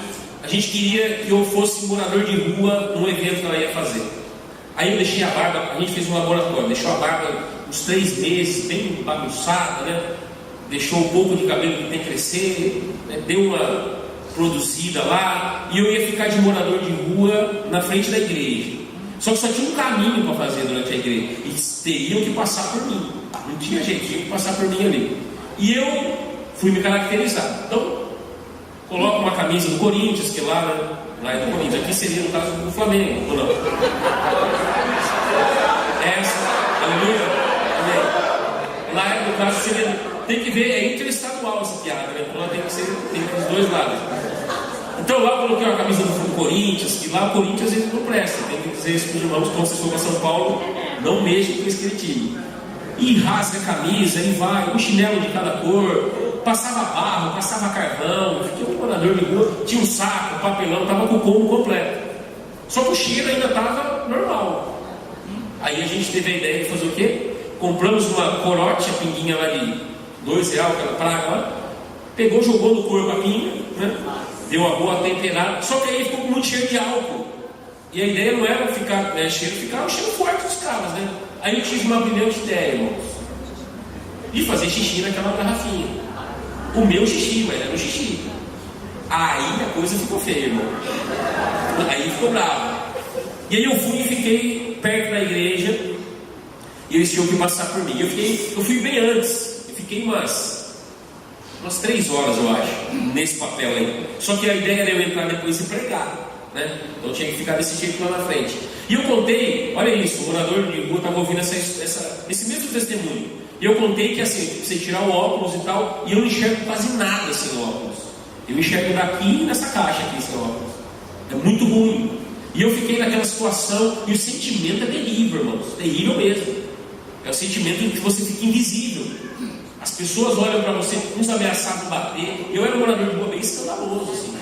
a gente queria que eu fosse morador de rua num evento que ela ia fazer. Aí eu deixei a barba, a gente fez um laboratório, deixou a barba uns 3 meses, bem bagunçada, né? Deixou um pouco de cabelo que tem que crescer, né? Deu uma produzida lá, e eu ia ficar de morador de rua na frente da igreja. Só que só tinha um caminho para fazer durante a igreja, e teriam que passar por mim. Não tinha jeito, tinha que passar por mim ali. E eu fui me caracterizar. Então, coloco uma camisa do Corinthians, que lá é do Corinthians, aqui seria no caso do Flamengo, ou não? Essa, aleluia, amém. Lá no caso seria, tem que ver, é interestadual essa piada, né? Então lá tem que ser, tem os dois lados. Então lá eu coloquei uma camisa do Corinthians, que lá o Corinthians ele não presta, tem que dizer isso para os irmãos, quando vocês for para São Paulo, não mexem com esse time. E rasga a camisa, e vai, um chinelo de cada cor, passava barro, passava carvão, fiquei um morador de rua, tinha um saco, um papelão, estava com o combo completo. Só que o cheiro ainda estava normal. Aí a gente teve a ideia de fazer o quê? Compramos uma corote, a pinguinha lá de R$2, aquela praga lá, pegou, jogou no corpo a pinga, né? Deu a boa temperada, só que aí ficou com muito cheiro de álcool. E a ideia não era ficar, né, ficar o cheiro forte dos caras, né? Aí eu tive uma brilhante ideia, irmãos, de fazer xixi naquela garrafinha. O meu xixi, mas era um xixi. Aí a coisa ficou feia, irmão. Aí ficou bravo. E aí eu fui e fiquei perto da igreja, e eles tinham que passar por mim. Eu fui bem antes, eu fiquei umas 3 horas, eu acho, nesse papel aí. Só que a ideia era eu entrar depois e pregar, né? Então eu tinha que ficar desse jeito lá na frente. E eu contei, olha isso, o morador de rua estava ouvindo esse mesmo testemunho. E eu contei que assim, você tirar o óculos e tal, e eu não enxergo quase nada sem óculos. Eu enxergo daqui nessa caixa aqui sem óculos. É muito ruim. E eu fiquei naquela situação, e o sentimento é terrível, irmãos, terrível mesmo. É o sentimento de que você fica invisível. As pessoas olham para você, uns ameaçados de bater. Eu era um morador de rua bem escandaloso, assim.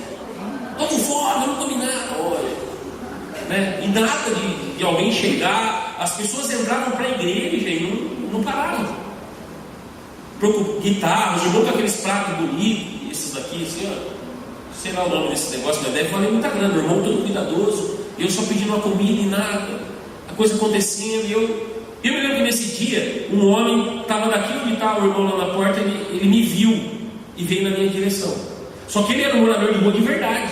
Estou com fome, eu não comi nada, olha. Né? E nada de alguém chegar. As pessoas entravam para a igreja e não paravam. Guitarras, jogou com aqueles pratos bonitos, esses aqui, assim, ó. Sei lá o nome desse negócio, mas deve valer muita grana. Meu irmão todo cuidadoso, eu só pedindo uma comida e nada. A coisa acontecendo, e eu me lembro que nesse dia, um homem estava daqui onde estava o irmão lá na porta, ele me viu e veio na minha direção. Só que ele era um morador de rua de verdade.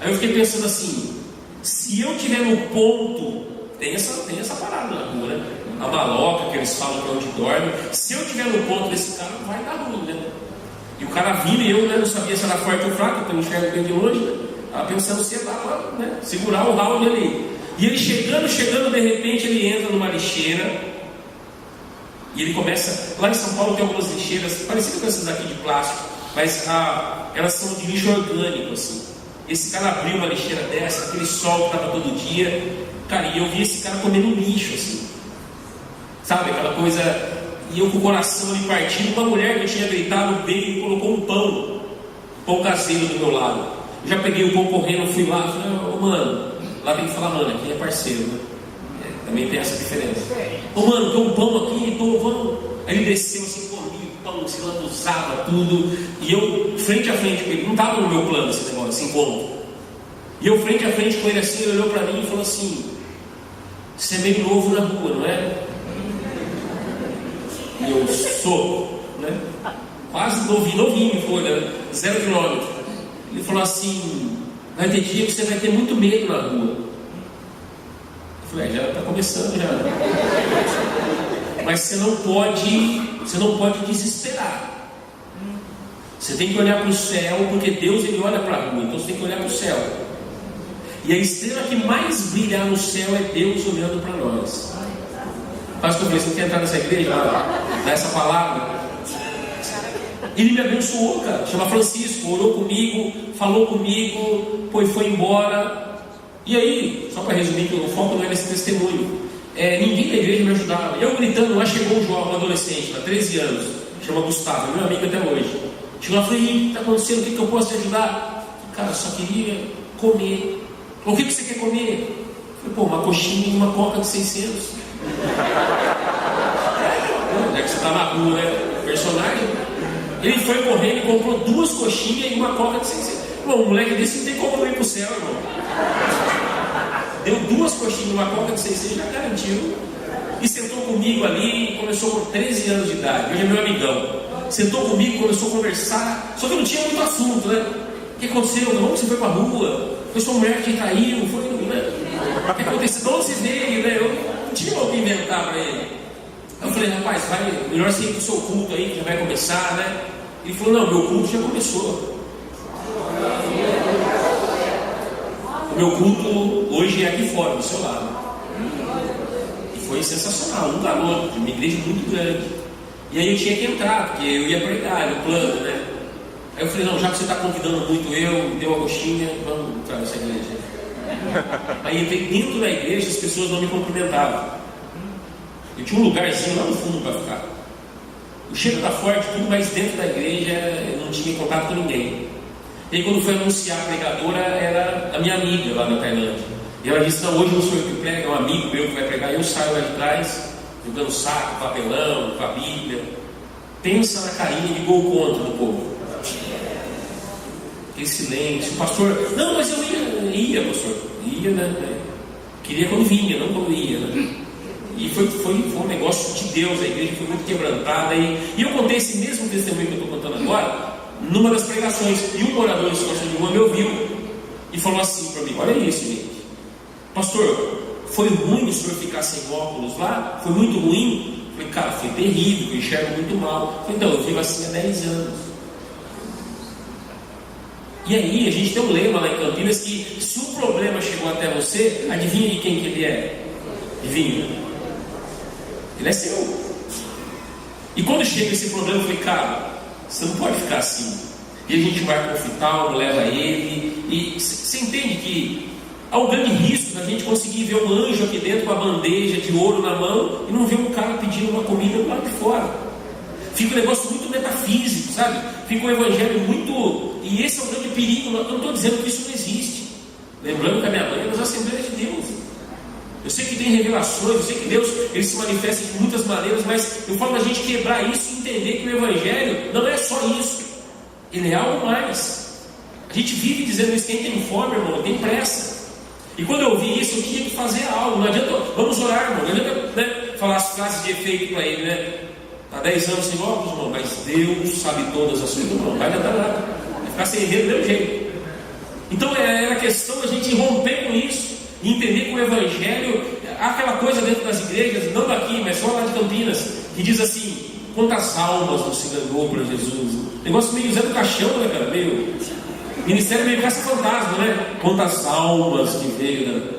Aí eu fiquei pensando assim, se eu tiver no ponto, tem essa parada na rua, né? A maloca que eles falam que é onde dorme. Se eu tiver no ponto desse cara, vai dar ruim, né? E o cara vindo e eu, né, não sabia se era forte ou fraco, porque eu não enxergo bem de longe, né? Estava pensando se ia dar para, né, segurar o round ali. E ele chegando, de repente ele entra numa lixeira. E ele começa. Lá em São Paulo tem algumas lixeiras, parecidas com essas aqui de plástico, mas elas são de lixo orgânico, assim. Esse cara abriu uma lixeira dessa, aquele sol que estava todo dia. Cara, e eu vi esse cara comendo lixo, assim. Sabe, aquela coisa. E eu com o coração ali partindo. Uma mulher que eu tinha gritado veio e colocou um pão caseiro do meu lado. Eu já peguei o pão correndo, fui lá, falei, ô mano, lá tem que falar, mano, aqui é parceiro, né? Também tem essa diferença. Ô mano, tem um pão aqui, vamos. Aí ele desceu assim, comia o pão, se lambuzava tudo. E eu, frente a frente com ele, não estava no meu plano esse negócio, esse encontro. E eu, frente a frente com ele assim, ele olhou para mim e falou assim: você é meio novo na rua, não é? E eu sou, né? Quase novinho foi, né? 0 quilômetro. Ele falou assim: vai ter dia que você vai ter muito medo na rua. Eu falei, já está começando já. Mas você não pode desesperar. Você tem que olhar para o céu, porque Deus ele olha para a rua, então você tem que olhar para o céu. E a estrela que mais brilha no céu é Deus olhando para nós. Pastor, você quer entrar nessa igreja? Dar essa palavra? Ele me abençoou, cara. Chama Francisco, orou comigo, falou comigo, foi embora. E aí, só para resumir, que o foco não é nesse testemunho. Ninguém da igreja me ajudava. Eu gritando, lá chegou um jovem, um adolescente, há 13 anos, chama Gustavo, meu amigo até hoje. Chegou lá e falei: o que está acontecendo? O que eu posso te ajudar? Cara, eu só queria comer. O que você quer comer? Eu falei, uma coxinha e uma coca de 600. Já que você está na rua, né? Personagem. Ele foi correndo e comprou 2 coxinhas e uma coca de 600. Bom, um moleque desse não tem como ir pro céu, irmão. Deu 2 coxinhas e uma coca de 600, já garantiu. E sentou comigo ali, começou com 13 anos de idade. Hoje é meu amigão. Sentou comigo, começou a conversar. Só que não tinha muito assunto, né? O que aconteceu? Onde você foi pra rua? Foi sua mulher que caiu? Foi, né? O que aconteceu? De onde você veio, né? Eu não tinha o que inventar pra ele. Eu falei, rapaz, melhor você ir pro seu culto aí, que já vai começar, né? Ele falou, não, meu culto já começou. O meu culto hoje é aqui fora, do seu lado. E foi sensacional, um garoto, de uma igreja muito grande. E aí eu tinha que entrar, porque eu ia pregar, era o plano, né? Aí eu falei, não, já que você está convidando muito eu, me deu uma coxinha, vamos entrar nessa igreja. Aí entrei dentro da igreja, as pessoas não me cumprimentavam. Eu tinha um lugarzinho lá no fundo para ficar. O cheiro está forte, tudo, mas dentro da igreja eu não tinha contato com ninguém. E aí quando foi anunciar a pregadora, era a minha amiga lá na Tailândia. E ela disse, não, hoje não sou eu que prego, é um amigo meu que vai pregar. Eu saio lá de trás, jogando saco, papelão, com a Bíblia. Pensa na carinha de gol contra do povo. Aquele silêncio. O pastor, não, mas eu ia, pastor. Ia, né? Queria quando vinha, não quando ia, né? E foi um negócio de Deus, a igreja foi muito quebrantada. E eu contei esse mesmo testemunho que eu estou contando agora, numa das pregações. E um morador de situação de rua me ouviu e falou assim para mim, olha isso, gente. Pastor, foi ruim o senhor ficar sem óculos lá? Foi muito ruim? Eu falei, cara, foi terrível, eu enxergo muito mal. Eu falei, então, eu vivo assim há 10 anos. E aí, a gente tem um lema lá em Campinas que se um problema chegou até você, adivinha de quem que ele é? Adivinha? Ele é seu. E quando chega esse problema, eu falei, cara, você não pode ficar assim. E a gente vai para o hospital, leva ele. E você entende que há um grande risco da gente conseguir ver um anjo aqui dentro com a bandeja de ouro na mão e não ver um cara pedindo uma comida do lado de fora. Fica um negócio muito metafísico, sabe? Fica um evangelho muito... E esse é o grande perigo. Eu não estou dizendo que isso não existe. Lembrando que a minha mãe é das Assembleias de Deus. Eu sei que tem revelações, eu sei que Deus ele se manifesta de muitas maneiras, mas eu falo da gente quebrar isso e entender que o evangelho não é só isso. Ele é algo mais. A gente vive dizendo isso, quem tem fome, irmão, tem pressa. E quando eu ouvi isso, eu tinha que fazer algo. Não adianta, vamos orar, irmão. Não adianta, né, falar as frases de efeito para ele, né? Há 10 anos sem óculos, irmão, mas Deus sabe todas as coisas. Não vai adiantar nada. Vai ficar sem ver do mesmo jeito. Então é a questão da gente romper com isso e entender que o evangelho, há aquela coisa dentro das igrejas, não daqui, mas só lá de Campinas, que diz assim: quantas almas você ganhou para Jesus? Negócio meio Zé do Caixão, né, cara? Meio ministério meio caça-fantasma, né? Quantas almas que veio, né?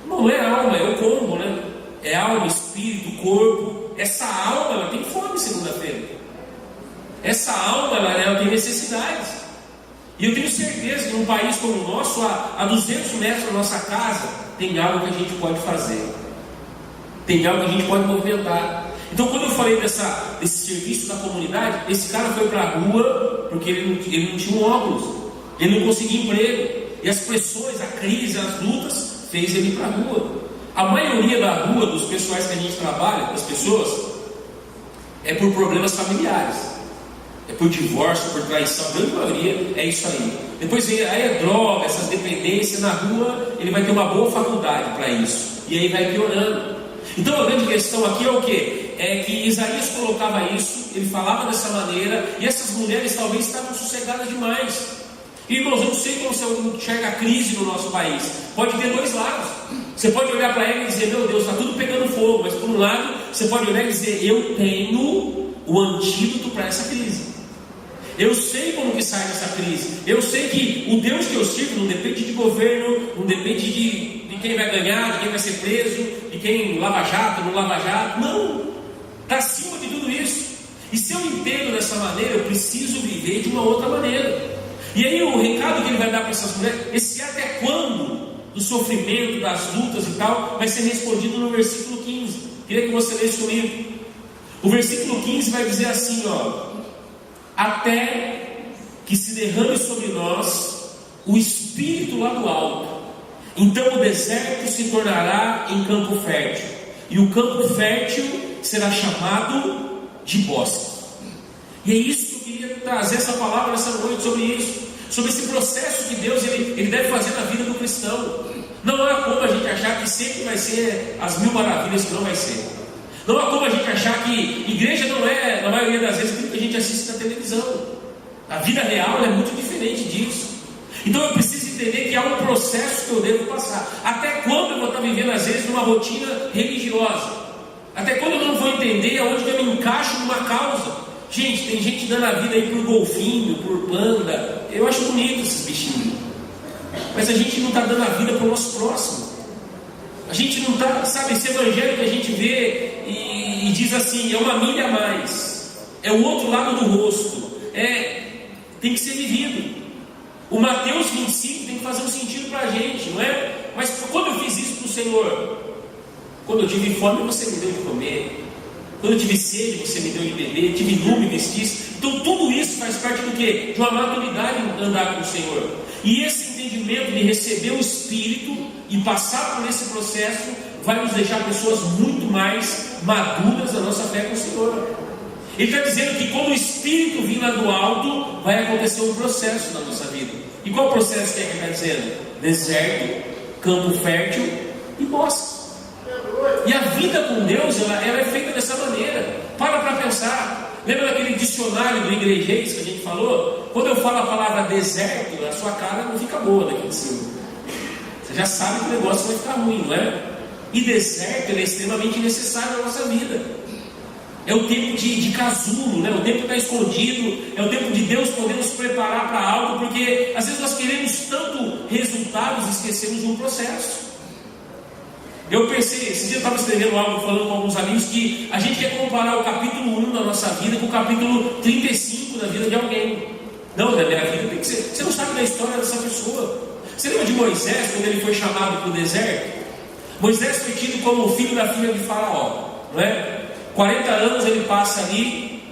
Não é alma, é o combo, né? É alma, espírito, corpo. Essa alma, ela tem fome segunda-feira. Essa alma, ela tem necessidades. E eu tenho certeza que num país como o nosso, a 200 metros da nossa casa, tem algo que a gente pode fazer. Tem algo que a gente pode movimentar. Então, quando eu falei desse serviço da comunidade, esse cara foi para a rua porque ele não tinha um óculos. Ele não conseguia emprego. E as pressões, a crise, as lutas, fez ele ir para a rua. A maioria da rua, dos pessoais que a gente trabalha, das pessoas, é por problemas familiares. É por divórcio, por traição. A grande maioria é isso aí. Depois aí é droga, essas dependências. Na rua, ele vai ter uma boa faculdade para isso. E aí vai piorando. Então a grande questão aqui é o quê? É que Isaías colocava isso, ele falava dessa maneira, e essas mulheres talvez estavam sossegadas demais. Irmãos, eu não sei como você enxerga a crise no nosso país. Pode ter dois lados. Você pode olhar para ela e dizer, meu Deus, está tudo pegando fogo. Mas por um lado, você pode olhar e dizer, eu tenho o antídoto para essa crise. Eu sei como que sai dessa crise. Eu sei que o Deus que eu sirvo não depende de governo, não depende de quem vai ganhar, de quem vai ser preso, de quem lava jato, não lava jato. Não, está acima de tudo isso. E se eu entendo dessa maneira, eu preciso viver de uma outra maneira. E aí o recado que ele vai dar para essas mulheres, esse até quando do sofrimento, das lutas e tal, vai ser respondido no versículo 15. Queria que você lesse comigo. O versículo 15 vai dizer assim, ó: até que se derrame sobre nós o Espírito lá do alto, então o deserto se tornará em campo fértil, e o campo fértil será chamado de bosque. E é isso que eu queria trazer essa palavra nessa noite, sobre isso, sobre esse processo que Deus ele deve fazer na vida do cristão. Não há como a gente achar que sempre vai ser as mil maravilhas, que não vai ser. Não há como a gente achar que igreja não é, na maioria das vezes, aquilo que a gente assiste na televisão. A vida real é muito diferente disso. Então eu preciso entender que há um processo que eu devo passar. Até quando eu vou estar vivendo, às vezes, numa rotina religiosa? Até quando eu não vou entender aonde eu me encaixo numa causa? Gente, tem gente dando a vida aí por golfinho, por panda. Eu acho bonito esses bichinhos. Mas a gente não está dando a vida para o nosso próximo. A gente não está, sabe, esse evangelho que a gente vê e diz assim, é uma milha a mais, é o outro lado do rosto, tem que ser vivido. O Mateus 25 tem que fazer um sentido para a gente, não é? Mas quando eu fiz isso para o Senhor, quando eu tive fome, você me deu de comer. Quando eu tive sede, você me deu de beber. Tive lume, vestisse. Então tudo isso faz parte do quê? De uma maturidade andar com o Senhor. E esse entendimento de receber o Espírito e passar por esse processo vai nos deixar pessoas muito mais maduras na nossa fé com o Senhor. Ele está dizendo que quando o Espírito vir lá do alto, vai acontecer um processo na nossa vida. E qual processo que ele está dizendo? Deserto, campo fértil e bosque. E a vida com Deus, ela é feita dessa maneira. Para pensar. Lembra daquele dicionário do igrejês que a gente falou? Quando eu falo a palavra deserto, a sua cara não fica boa daqui de cima. Você já sabe que o negócio vai ficar ruim, não é? E deserto ele é extremamente necessário na nossa vida. É o tempo de casulo, né? O tempo de estar escondido, é o tempo de Deus poder nos preparar para algo, porque às vezes nós queremos tanto resultados e esquecemos de um processo. Eu pensei, esse dia eu estava escrevendo algo, falando com alguns amigos, que a gente quer comparar o capítulo 1 da nossa vida com o capítulo 35 da vida de alguém. Não, da minha vida tem que ser. Você não sabe da história dessa pessoa. Você lembra de Moisés, quando ele foi chamado para o deserto? Moisés foi tido como o filho da filha de Faraó, não é? 40 anos ele passa ali,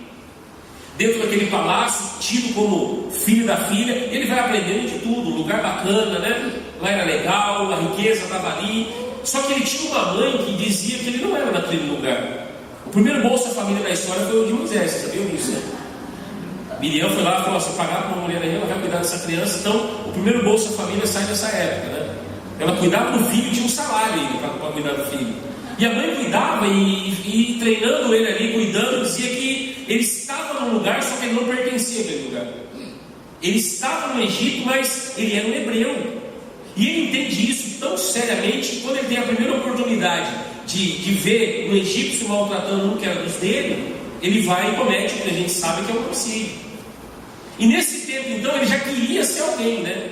dentro daquele palácio, tido como filho da filha. Ele vai aprendendo de tudo, um lugar bacana, né? Lá era legal, a riqueza estava ali. Só que ele tinha uma mãe que dizia que ele não era naquele lugar. O primeiro Bolsa Família da história foi o de Moisés, você sabia disso, né? Miriam foi lá e falou: se pagar para uma mulher aí, ela vai cuidar dessa criança. Então, o primeiro Bolsa Família sai dessa época, né? Ela cuidava do filho, tinha um salário para cuidar do filho. E a mãe cuidava e treinando ele ali, cuidando, dizia que ele estava num lugar, só que ele não pertencia àquele lugar. Ele estava no Egito, mas ele era um hebreu. E ele entende isso tão seriamente que quando ele tem a primeira oportunidade de ver um egípcio maltratando um que era dos dele, ele vai e comete o que a gente sabe que é um homicídio. E nesse tempo, então, ele já queria ser alguém, né?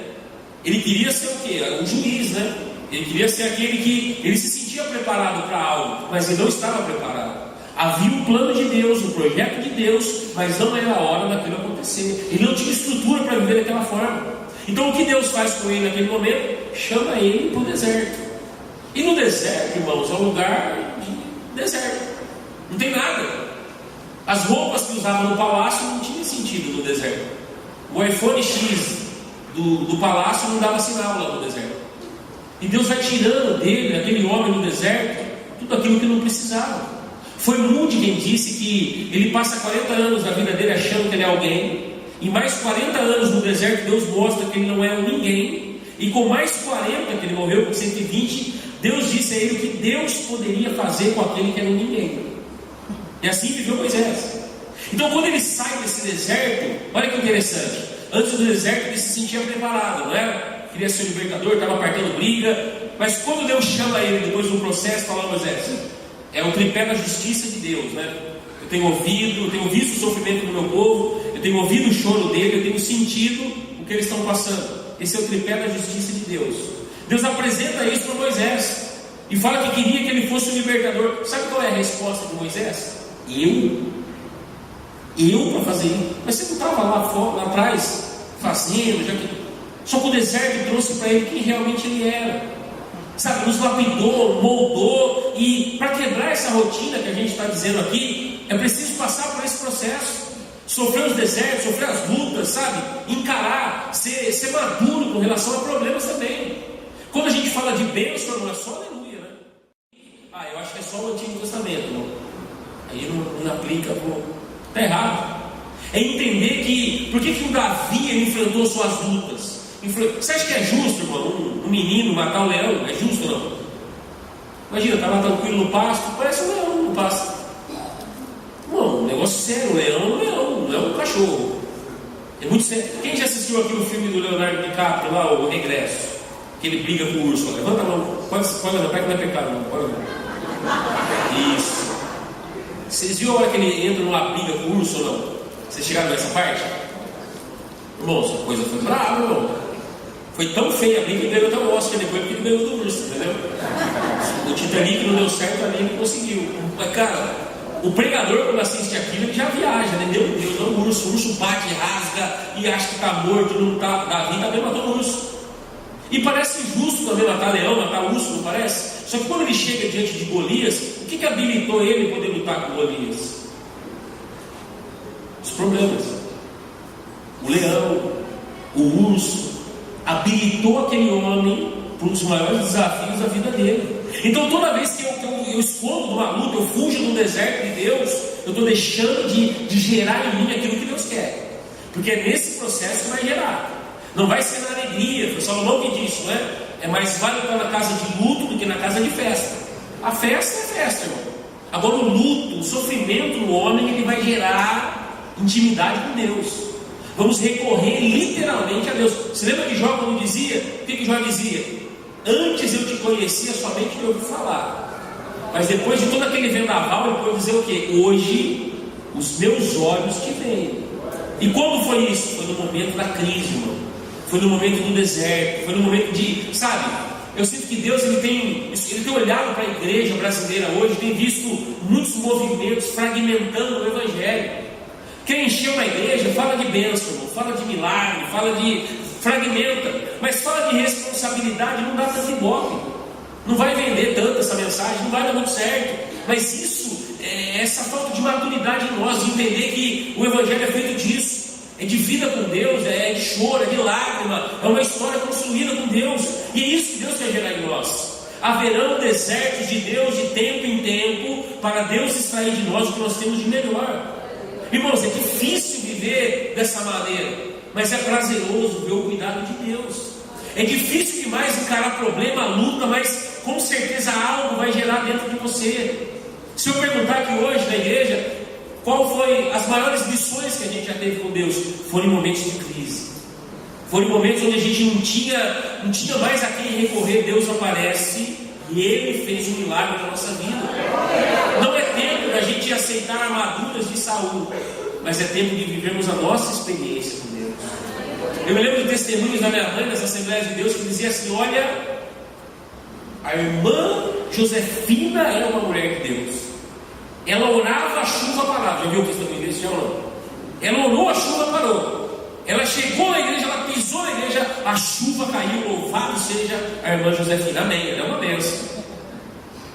Ele queria ser o quê? Um juiz, né? Ele queria ser aquele que ele se sentia preparado para algo, mas ele não estava preparado. Havia um plano de Deus, um projeto de Deus, mas não era a hora daquilo acontecer. Ele não tinha estrutura para viver daquela forma. Então o que Deus faz com ele naquele momento? Chama ele para o deserto. E no deserto, irmãos, é um lugar de deserto. Não tem nada. As roupas que usavam no palácio não tinham sentido no deserto. O iPhone X do palácio não dava sinal lá no deserto. E Deus vai tirando dele, daquele homem no deserto, tudo aquilo que não precisava. Foi Moody quem disse que ele passa 40 anos da vida dele achando que ele é alguém. E mais 40 anos no deserto, Deus mostra que ele não é um ninguém. E com mais 40, que ele morreu com 120, Deus disse a ele o que Deus poderia fazer com aquele que era um ninguém. E assim viveu Moisés. Então quando ele sai desse deserto, olha que interessante. Antes do deserto ele se sentia preparado, não era? Queria ser um libertador, estava apartando briga. Mas quando Deus chama ele depois do processo, fala: Moisés, é o tripé da justiça de Deus, né? Eu tenho visto o sofrimento do meu povo, eu tenho ouvido o choro dele, eu tenho sentido o que eles estão passando. Esse é o tripé da justiça de Deus. Deus apresenta isso para Moisés e fala que queria que ele fosse um libertador. Sabe qual é a resposta de Moisés? Eu para fazer isso? Mas você não estava lá atrás fazendo, já que... Só que o deserto trouxe para ele quem realmente ele era, sabe? Nos lapidou, moldou. E para quebrar essa rotina que a gente está dizendo aqui, é preciso passar por esse processo, sofrer os desertos, sofrer as lutas, sabe? Encarar, ser maduro com relação a problemas também. Quando a gente fala de bênção, não é só aleluia, né? Eu acho que é só o Antigo Testamento, não? Aí não aplica, está errado. É entender que, por que o Davi ele enfrentou suas lutas? Você acha que é justo, irmão, um menino matar um leão? É justo ou não? Imagina, está lá tranquilo no pasto, parece um leão no pasto. Não, um negócio sério, não é um cachorro. É muito sério. Quem já assistiu aqui o filme do Leonardo DiCaprio lá, O Regresso? Que ele briga com o urso. Levanta a mão, pode levantar que não é pecado, não. Pode levantar. Isso. Vocês viram a hora que ele entra numa briga com o urso ou não? Vocês chegaram nessa parte? Irmão, essa coisa foi brava, irmão. Foi tão feia a briga que ele ganhou até o Oscar depois, porque ele ganhou do urso, entendeu? O Titanic não deu certo ali, ele conseguiu. Mas, cara, o pregador, quando assiste aquilo, ele já viaja, né? Meu Deus, não, o urso bate, rasga e acha que está morto, não está. Davi também matou o urso. E parece justo também matar leão, matar urso, não parece? Só que quando ele chega diante de Golias, o que habilitou ele a poder lutar com Golias? Os problemas. O leão, o urso, habilitou aquele homem para um dos maiores desafios da vida dele. Então toda vez que eu escondo de uma luta, eu fujo do deserto de Deus, eu estou deixando de gerar em mim aquilo que Deus quer. Porque é nesse processo que vai gerar. Não vai ser na alegria, foi Salomão que disse, não é? É mais vale estar na casa de luto do que na casa de festa. A festa é festa, irmão. Agora o luto, o sofrimento no homem, ele vai gerar intimidade com Deus. Vamos recorrer literalmente a Deus. Você lembra de Jó quando dizia? O que Jó dizia? Antes eu te conhecia somente de ouvir falar, mas depois de todo aquele vendaval, ele pode dizer o quê? Hoje os meus olhos te veem. E quando foi isso? Foi no momento da crise, irmão. Foi no momento do deserto, foi no momento de, sabe, eu sinto que Deus ele tem olhado para a igreja brasileira hoje, tem visto muitos movimentos fragmentando o Evangelho. Quer encher uma igreja, fala de bênção, irmão, fala de milagre, fala de fragmenta, mas fala de responsabilidade, não dá tanto ibope, não vai vender tanto essa mensagem, não vai dar muito certo. Mas isso é essa falta de maturidade em nós, de entender que o Evangelho é feito disso. É de vida com Deus, é de choro, é de lágrima, é uma história construída com Deus. E é isso que Deus quer gerar em nós. Haverão desertos de Deus de tempo em tempo, para Deus extrair de nós o que nós temos de melhor. Irmãos, é difícil viver dessa maneira, mas é prazeroso ver o cuidado de Deus. É difícil demais encarar problema, luta, mas com certeza algo vai gerar dentro de você. Se eu perguntar aqui hoje na igreja, qual foi as maiores lições que a gente já teve com Deus? Foram em momentos de crise. Foram em momentos onde a gente não tinha mais a quem recorrer. Deus aparece e Ele fez um milagre na nossa vida. Não é tempo da gente aceitar armaduras de Saul, mas é tempo de vivermos a nossa experiência com Deus. Eu me lembro de testemunhos da minha mãe nas Assembleias de Deus que dizia assim: olha, a irmã Josefina era uma mulher de Deus. Ela orava, a chuva parava. Já viu o testemunho desse ou não? Ela orou, a chuva parou. Ela chegou na igreja, ela pisou na igreja, a chuva caiu. Louvado seja a irmã Josefina. Amém. Ela é uma bênção.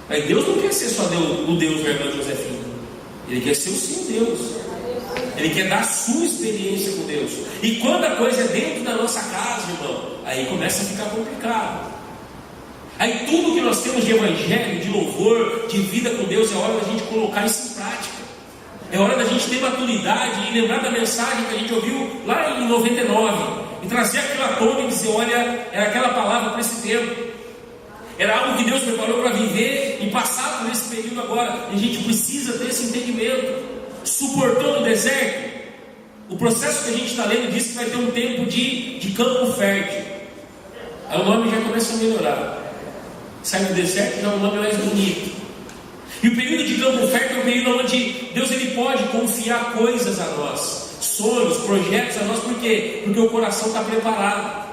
Mas Deus não quer ser só o Deus da irmã Josefina. Ele quer ser o seu Deus. Ele quer dar a sua experiência com Deus. E quando a coisa é dentro da nossa casa, irmão, aí começa a ficar complicado. Aí tudo que nós temos de evangelho, de louvor, de vida com Deus, é hora da gente colocar isso em prática. É hora da gente ter maturidade e lembrar da mensagem que a gente ouviu lá em 99 e trazer aquilo à tona e dizer: olha, era aquela palavra para esse tempo. Era algo que Deus preparou para viver e passar por esse período agora. E a gente precisa ter esse entendimento. Suportou no deserto. O processo que a gente está lendo diz que vai ter um tempo de campo fértil. Aí o nome já começa a melhorar. Sai do deserto, já é um nome mais bonito. E o período de campo fértil é um período onde Deus ele pode confiar coisas a nós, sonhos, projetos a nós. Por quê? Porque o coração está preparado.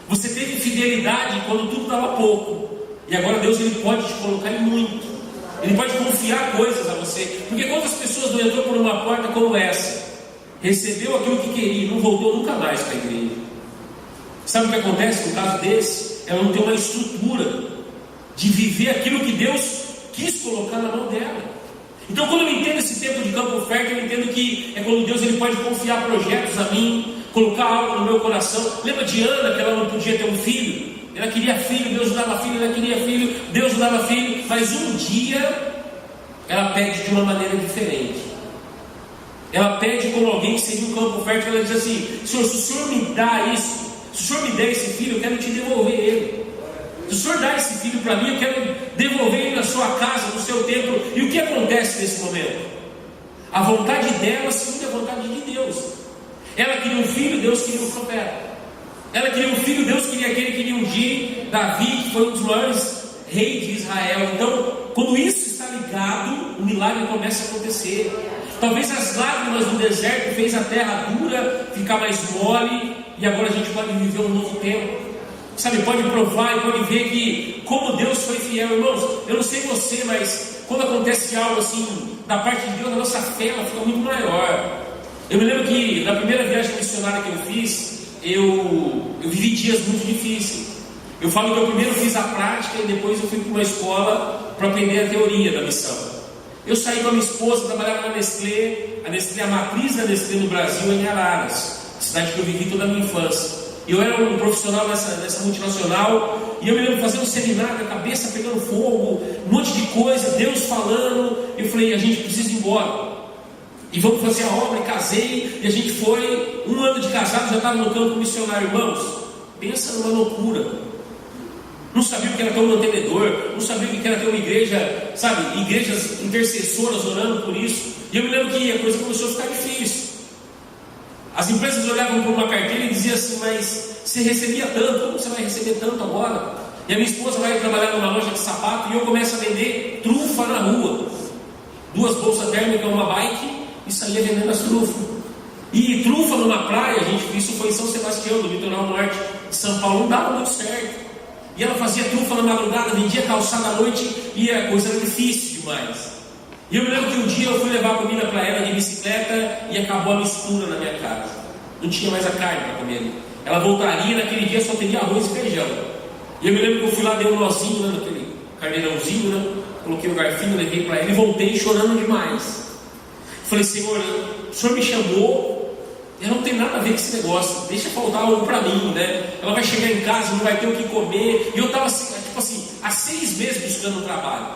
Você teve fidelidade quando tudo estava pouco, e agora Deus ele pode te colocar em muito. Ele pode confiar coisas a você. Porque quantas pessoas não entrou por uma porta como essa, recebeu aquilo que queria e não voltou nunca mais para a igreja? Sabe o que acontece no caso desse? Ela não tem uma estrutura de viver aquilo que Deus quis colocar na mão dela. Então, quando eu entendo esse tempo de campo fértil, eu entendo que é quando Deus ele pode confiar projetos a mim, colocar algo no meu coração. Lembra de Ana, que ela não podia ter um filho? Ela queria filho, Deus dava filho, ela queria filho, Deus dava filho. Mas um dia ela pede de uma maneira diferente. Ela pede como alguém que seria um campo fértil. Ela diz assim: Senhor, se o Senhor me dá isso, se o Senhor me der esse filho, eu quero te devolver ele. Se o Senhor dá esse filho para mim, eu quero devolver ele na sua casa, no seu templo. E o que acontece nesse momento? A vontade dela se une à vontade de Deus. Ela queria um filho, Deus queria um profeta. Ela queria um filho, Deus queria aquele que queria ungir Davi, que foi um dos maiores reis de Israel. Então, quando isso está ligado, o milagre começa a acontecer. Talvez as lágrimas do deserto fez a terra dura ficar mais mole, e agora a gente pode viver um novo tempo. Sabe, pode provar e pode ver que como Deus foi fiel. Irmãos, eu não sei você, mas quando acontece algo assim da parte de Deus, a nossa fé ela fica muito maior. Eu me lembro que na primeira viagem missionária que eu fiz, eu vivi dias muito difíceis. Eu falo que eu primeiro fiz a prática e depois eu fui para uma escola para aprender a teoria da missão. Eu saí com a minha esposa, trabalhava na Nestlé. A Nestlé, a matriz da Nestlé no Brasil é em Araras, cidade que eu vivi toda a minha infância. Eu era um profissional nessa multinacional, e eu me lembro de fazer um seminário, a cabeça pegando fogo, um monte de coisa, Deus falando. Eu falei: a gente precisa ir embora, e vamos fazer a obra. E casei, e a gente foi, 1 ano de casado, já estava no campo missionário. Irmãos, pensa numa loucura. Não sabia o que era ter um mantenedor, não sabia o que era ter uma igreja, sabe, igrejas intercessoras orando por isso. E eu me lembro que a coisa começou a ficar difícil. As empresas olhavam para uma carteira e diziam assim: mas você recebia tanto, como você vai receber tanto agora? E a minha esposa vai trabalhar numa loja de sapato e eu começo a vender trufa na rua. 2 bolsas térmicas, uma bike e saía vendendo as trufas. E trufa numa praia, isso foi em São Sebastião, do litoral norte de São Paulo, não dava muito certo. E ela fazia trufa na madrugada, vendia calçada à noite e a coisa era difícil demais. E eu me lembro que um dia eu fui levar comida para ela de bicicleta e acabou a mistura na minha casa. Não tinha mais a carne para comer ali. Ela voltaria, naquele dia só teria arroz e feijão. E eu me lembro que eu fui lá, dei um nozinho, né, naquele carneirãozinho, né, coloquei no garfinho, levei para ela e voltei chorando demais. Falei: Senhor, o Senhor me chamou, eu não tenho nada a ver com esse negócio, deixa faltar algo para mim, né? Ela vai chegar em casa, não vai ter o que comer. E eu estava assim, tipo assim, há 6 meses buscando um trabalho,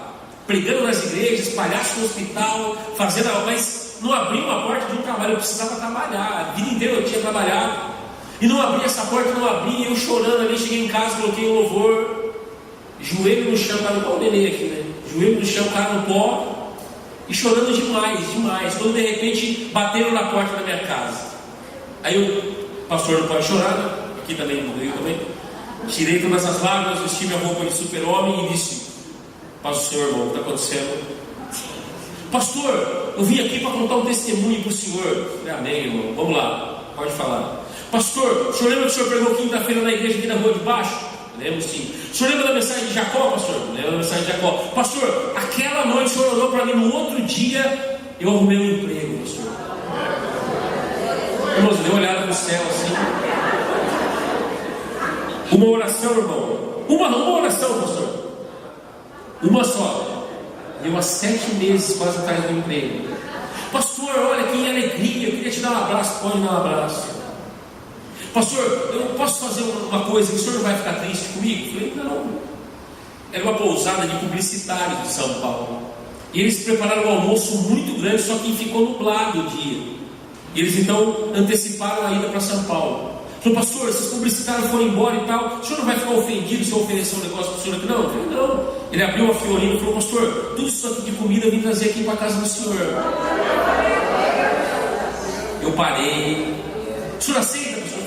pregando nas igrejas, palhaço no hospital, fazendo algo, mas não abri uma porta de um trabalho. Eu precisava trabalhar, a vida inteira eu tinha trabalhado. E não abri essa porta, não abri, eu chorando ali, cheguei em casa, coloquei um louvor, joelho no chão, estava igual o neném aqui, né? Joelho no chão, cara no pó, e chorando demais, demais. Quando de repente bateram na porta da minha casa. Aí o pastor não pode chorar, né? Aqui também, no Rio também. Tirei todas as lágrimas, vesti minha roupa de super-homem e disse: Paz do Senhor, irmão, o que está acontecendo? Pastor, eu vim aqui para contar um testemunho para o senhor. Falei: amém, irmão, vamos lá, pode falar. Pastor, o senhor lembra que o senhor pregou quinta-feira na igreja aqui na rua de baixo? Lembro sim. O senhor lembra da mensagem de Jacó, pastor? Lembra da mensagem de Jacó? Pastor, aquela noite o senhor orou para mim, no outro dia eu arrumei um emprego, pastor. Irmãos, deu uma olhada no céu assim. Uma oração, irmão. Uma oração, pastor. Uma só. Deu há 7 meses quase atrás do emprego. Pastor, olha que alegria, eu queria te dar um abraço. Pode dar um abraço. Pastor, eu posso fazer uma coisa, o senhor não vai ficar triste comigo? Eu falei: não. Era uma pousada de publicitários de São Paulo. E eles prepararam um almoço muito grande, só que ficou nublado o dia. E eles então anteciparam a ida para São Paulo. Falei: pastor, esses publicitários foram embora e tal, o senhor não vai ficar ofendido se eu oferecer um negócio para o senhor aqui? Não. Eu falei: não. Ele abriu uma fiorinha e falou: pastor, tudo isso aqui de comida eu vim trazer aqui para a casa do senhor. Eu parei. O senhor aceita, pastor?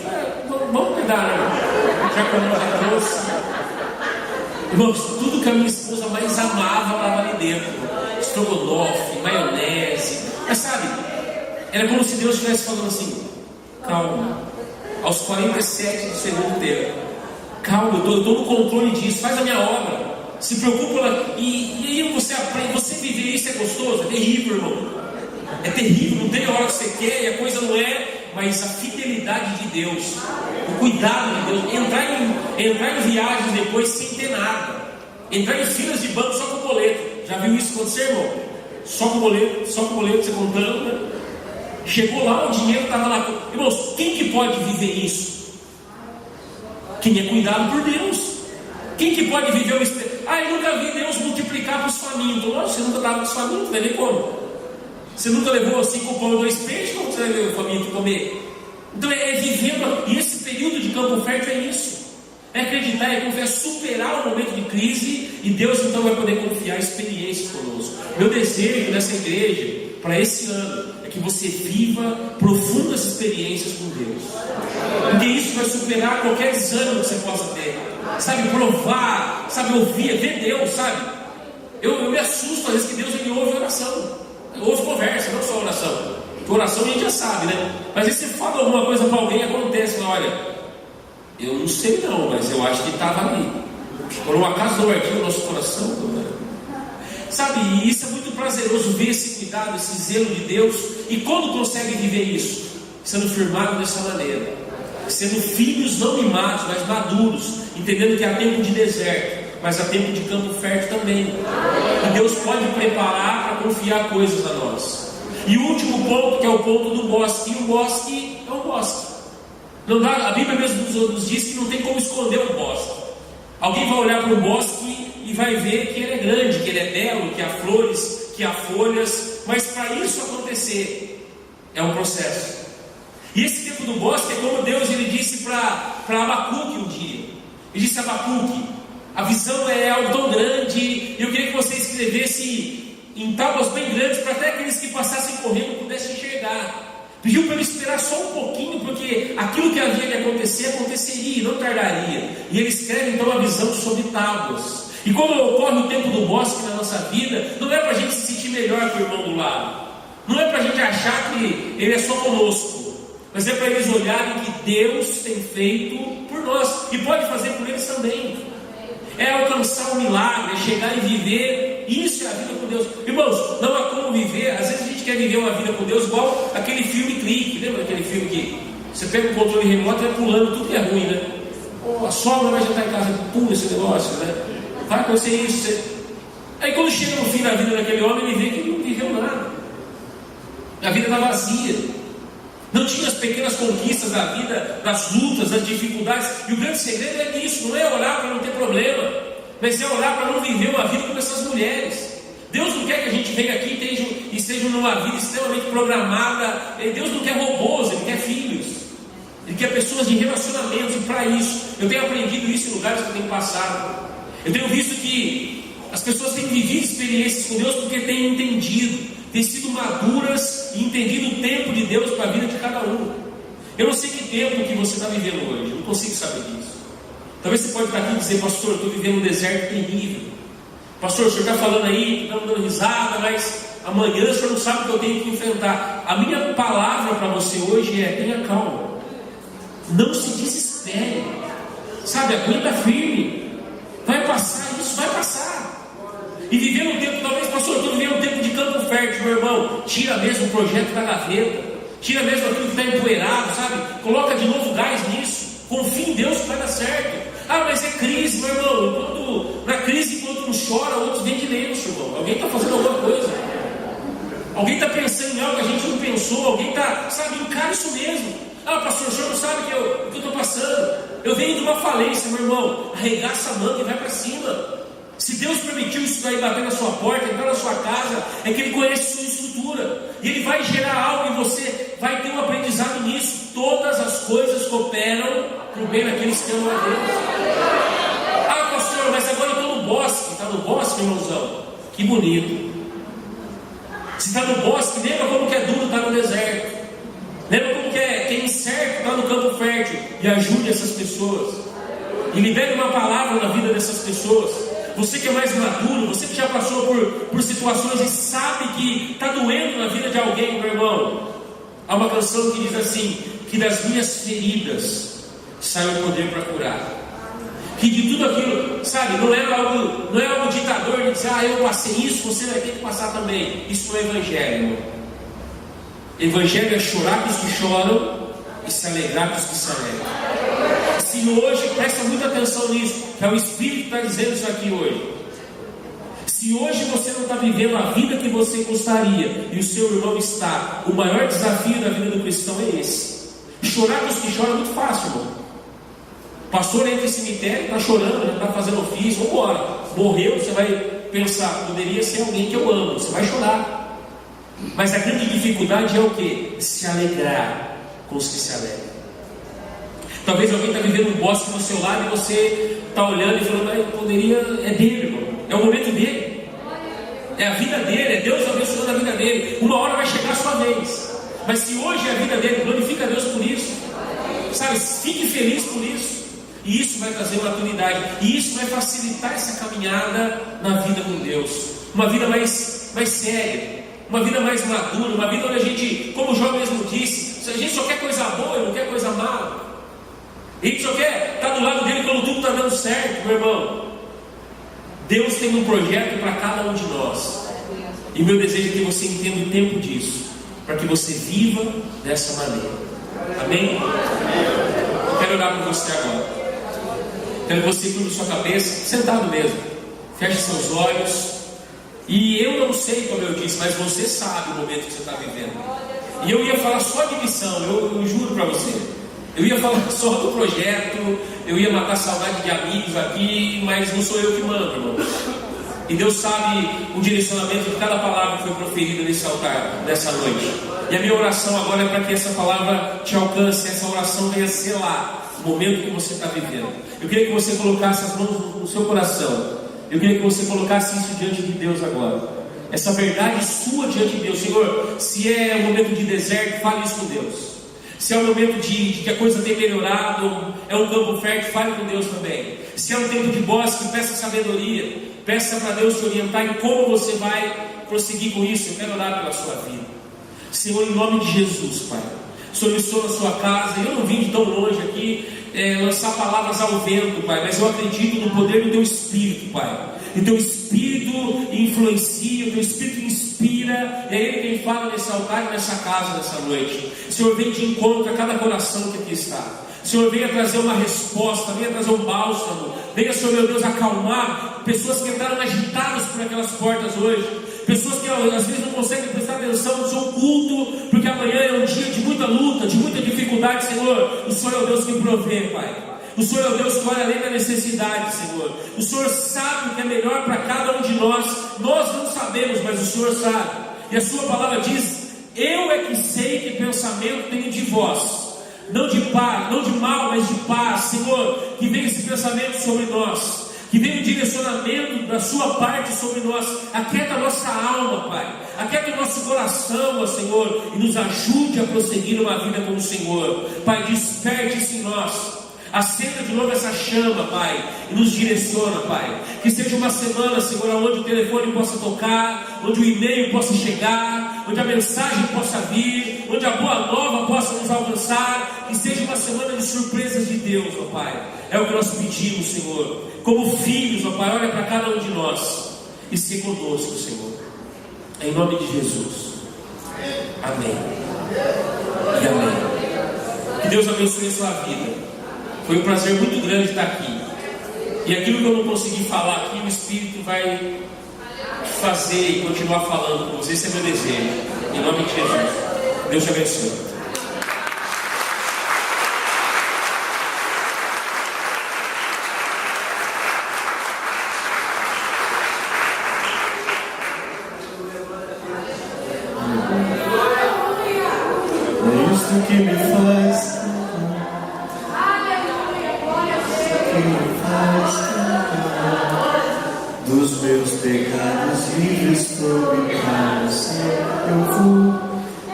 Vamos pegar, né? Já comemos, já trouxe. Irmãos, tudo que a minha esposa mais amava estava ali dentro: estrogonofe, maionese. Mas sabe, era como se Deus estivesse falando assim: calma, aos 47 do segundo tempo, calma, eu estou no controle disso, faz a minha obra, se preocupa lá. E aí você aprende, você viver isso é gostoso? É terrível, irmão. É terrível, não tem a hora que você quer e a coisa não é. Mas a fidelidade de Deus, o cuidado de Deus, entrar em viagens depois sem ter nada, entrar em filas de banco só com boleto. Já viu isso acontecer, irmão? Só com boleto, você contando, né? Chegou lá, o dinheiro estava lá. Irmãos, quem que pode viver isso? Quem é cuidado por Deus. Quem que pode viver o espírito? Eu nunca vi Deus multiplicar para os famintos. Lógico, você nunca estava com os famintos, vai ver como? Você nunca levou 5 pão e 2 peixes, como você vai ver o faminto comer? Então é vivendo, e esse período de campo fértil é isso. É acreditar, é confiar, superar o momento de crise, e Deus então vai poder confiar experiências conosco. Meu desejo nessa igreja, para esse ano, é que você viva profundas experiências com Deus. Porque isso vai superar qualquer desânimo que você possa ter. Sabe, provar, sabe, ouvir, ver Deus, sabe? Eu me assusto às vezes que Deus me ouve oração. Ouve conversa, não só oração. Porque oração a gente já sabe, né? Mas aí você fala alguma coisa para alguém e acontece. Fala: olha, eu não sei não, mas eu acho que estava ali. Por um acaso não ardia o nosso coração? Né? Sabe, e isso é muito prazeroso, ver esse cuidado, esse zelo de Deus. E quando consegue viver isso? Sendo firmado dessa maneira, sendo filhos não mimados, mas maduros, entendendo que há tempo de deserto, mas há tempo de campo fértil também. E Deus pode preparar para confiar coisas a nós. E o último ponto, que é o ponto do bosque. E o bosque é um bosque. Não dá, a Bíblia mesmo nos diz que não tem como esconder um bosque. Alguém vai olhar para o bosque e vai ver que ele é grande, que ele é belo, que há flores, que há folhas. Mas para isso acontecer, é um processo. E esse tempo do bosque é como Deus ele disse para Abacuque um dia. Ele disse a Abacuque: a visão é algo tão grande, e eu queria que você escrevesse em tábuas bem grandes, para até aqueles que passassem correndo pudessem enxergar. Pediu para ele esperar só um pouquinho, porque aquilo que havia de acontecer, aconteceria e não tardaria. E ele escreve então a visão sobre tábuas. E quando ocorre o tempo do bosque na nossa vida, não é para a gente se sentir melhor que o irmão do lado, não é para a gente achar que ele é só conosco, mas é para eles olharem que Deus tem feito por nós e pode fazer por eles também. É alcançar o milagre, é chegar e viver. Isso é a vida com Deus. Irmãos, não há como viver. Às vezes a gente quer viver uma vida com Deus igual aquele filme Clique. Lembra daquele filme que você pega o controle remoto e vai pulando tudo que é ruim, né? Oh, a sogra vai jantar em casa, pula esse negócio, né? Vai acontecer isso. Aí quando chega no fim da vida daquele homem, ele vê que ele não viveu nada. A vida está vazia. Não tinha as pequenas conquistas da vida, das lutas, das dificuldades. E o grande segredo é nisso. Não é orar para não ter problema, mas é orar para não viver uma vida como essas mulheres. Deus não quer que a gente venha aqui e esteja numa vida extremamente programada. Deus não quer robôs, Ele quer filhos. Ele quer pessoas de relacionamentos. E para isso, eu tenho aprendido isso em lugares que eu tenho passado. Eu tenho visto que as pessoas têm vivido experiências com Deus porque têm entendido, têm sido maduras e entendido o tempo de Deus para a vida de cada um. Eu não sei que tempo que você está vivendo hoje, eu não consigo saber disso. Talvez você pode estar aqui e dizer: pastor, eu estou vivendo um deserto terrível. Pastor, o senhor está falando aí, está dando risada, mas amanhã o senhor não sabe o que eu tenho que enfrentar. A minha palavra para você hoje é: tenha calma, não se desespere, sabe, aguenta firme. Vai passar, isso vai passar. E viver um tempo, talvez, pastor, eu estou vivendo um tempo de campo fértil, meu irmão. Tira mesmo o projeto da gaveta, tira mesmo aquilo que está empoeirado, sabe? Coloca de novo gás nisso. Confia em Deus que vai dar certo. Ah, mas é crise, meu irmão. Na crise, enquanto um chora, outros vêm de lenço, irmão. Alguém está fazendo alguma coisa. Alguém está pensando em algo que a gente não pensou. Alguém está, sabe, encara isso mesmo. Ah, pastor, o senhor não sabe o que eu estou passando. Eu venho de uma falência, meu irmão. Arregaça a manga e vai para cima. Se Deus permitiu isso daí bater na sua porta, entrar na sua casa, é que Ele conhece sua estrutura. E Ele vai gerar algo e você vai ter um aprendizado nisso. Todas as coisas cooperam para o bem daqueles que amam a Deus. Ah, pastor, mas agora eu estou no bosque. Está no bosque, irmãozão? Que bonito. Se está no bosque, lembra como que é duro estar no deserto. Lembra como que é incerto estar no campo fértil. E ajude essas pessoas. E libere uma palavra na vida dessas pessoas. Você que é mais maduro, você que já passou por situações e sabe que está doendo na vida de alguém, meu irmão. Há uma canção que diz assim: que das minhas feridas sai o poder para curar. Que de tudo aquilo, sabe, não é algo ditador de dizer: ah, eu passei isso, você vai ter que passar também. Isso não é evangelho, irmão. Evangelho é chorar com os que choram e se alegrar com os que se alegram. Se hoje, presta muita atenção nisso, que é o Espírito que está dizendo isso aqui hoje. Se hoje você não está vivendo a vida que você gostaria e o seu irmão está, o maior desafio da vida do cristão é esse. Chorar com os que choram é muito fácil, irmão. O pastor entra em cemitério, está chorando, já está fazendo ofício, vamos embora. Morreu, você vai pensar: poderia ser alguém que eu amo, você vai chorar. Mas a grande dificuldade é o quê? Se alegrar com os que se alegram. Talvez alguém está vivendo um bosque no seu lado e você está olhando e falando: poderia, é dele, irmão. É o momento dele. É a vida dele, é Deus abençoando a vida dele. Uma hora vai chegar a sua vez. Mas se hoje é a vida dele, glorifica a Deus por isso. Sabe, fique feliz por isso. E isso vai trazer maturidade. E isso vai facilitar essa caminhada na vida com Deus. Uma vida mais séria. Uma vida mais madura. Uma vida onde a gente, como o João mesmo disse, a gente só quer coisa boa e não quer coisa má. A gente só quer estar do lado dele quando tudo está dando certo, meu irmão. Deus tem um projeto para cada um de nós. E meu desejo é que você entenda o tempo disso, para que você viva dessa maneira. Amém? Eu quero orar por você agora. Quero que você curva sua cabeça, sentado mesmo. Feche seus olhos. E eu não sei, como eu disse, mas você sabe o momento que você está vivendo. E eu ia falar só de missão, eu juro para você. Eu ia falar só do projeto, eu ia matar saudade de amigos aqui, mas não sou eu que mando, irmão. E Deus sabe o direcionamento de cada palavra que foi proferida nesse altar, nessa noite. E a minha oração agora é para que essa palavra te alcance, essa oração venha selar o momento que você está vivendo. Eu queria que você colocasse as mãos no seu coração. Eu queria que você colocasse isso diante de Deus agora. essa verdade sua diante de Deus. Senhor, se é um momento de deserto, fale isso com Deus. Se é um momento de que a coisa tem melhorado, é um campo fértil, fale com Deus também. Se é um tempo de bosque, peça sabedoria, peça para Deus te orientar em como você vai prosseguir com isso. Eu quero orar pela sua vida. Senhor, em nome de Jesus, Pai, o Senhor estou na sua casa. Eu não vim de tão longe aqui lançar palavras ao vento, Pai, mas eu acredito no poder do Teu Espírito, Pai. E Teu Espírito influencia, o Teu Espírito inspira, é Ele quem fala nesse altar e nessa casa nessa noite. Senhor, vem de encontro a cada coração que aqui está. Senhor, venha trazer uma resposta, venha trazer um bálsamo, venha, Senhor meu Deus, acalmar pessoas que entraram agitadas por aquelas portas hoje, pessoas que às vezes não conseguem prestar atenção no seu culto, porque amanhã é um dia de muita luta, de muita dificuldade. Senhor, o Senhor é o Deus que provê, Pai. O Senhor é o Deus que olha além da necessidade, Senhor. O Senhor sabe o que é melhor para cada um de nós. Nós não sabemos, mas o Senhor sabe. E a sua palavra diz: eu é que sei que pensamento tenho de vós, não de paz, não de mal, mas de paz. Senhor, que venha esse pensamento sobre nós, que venha o direcionamento da sua parte sobre nós. Aquieta a nossa alma, Pai, aquieta o nosso coração, ó Senhor, e nos ajude a prosseguir uma vida com o Senhor. Pai, desperte isso em nós. Acenda de novo essa chama, Pai, e nos direciona, Pai. Que seja uma semana, Senhor, onde o telefone possa tocar, onde o e-mail possa chegar, onde a mensagem possa vir, onde a boa nova possa nos alcançar. Que seja uma semana de surpresas de Deus, ó Pai. É o que nós pedimos, Senhor. Como filhos, ó Pai, olha para cada um de nós e se conosco, Senhor. Em nome de Jesus. Amém. E amém. Que Deus abençoe a sua vida. Foi um prazer muito grande estar aqui. E aquilo que eu não consegui falar aqui, o Espírito vai fazer e continuar falando com você. Esse é meu desejo. Em nome de Jesus. Deus te abençoe. É isso que me faz. Dos meus pecados livres estou em casa, eu vou.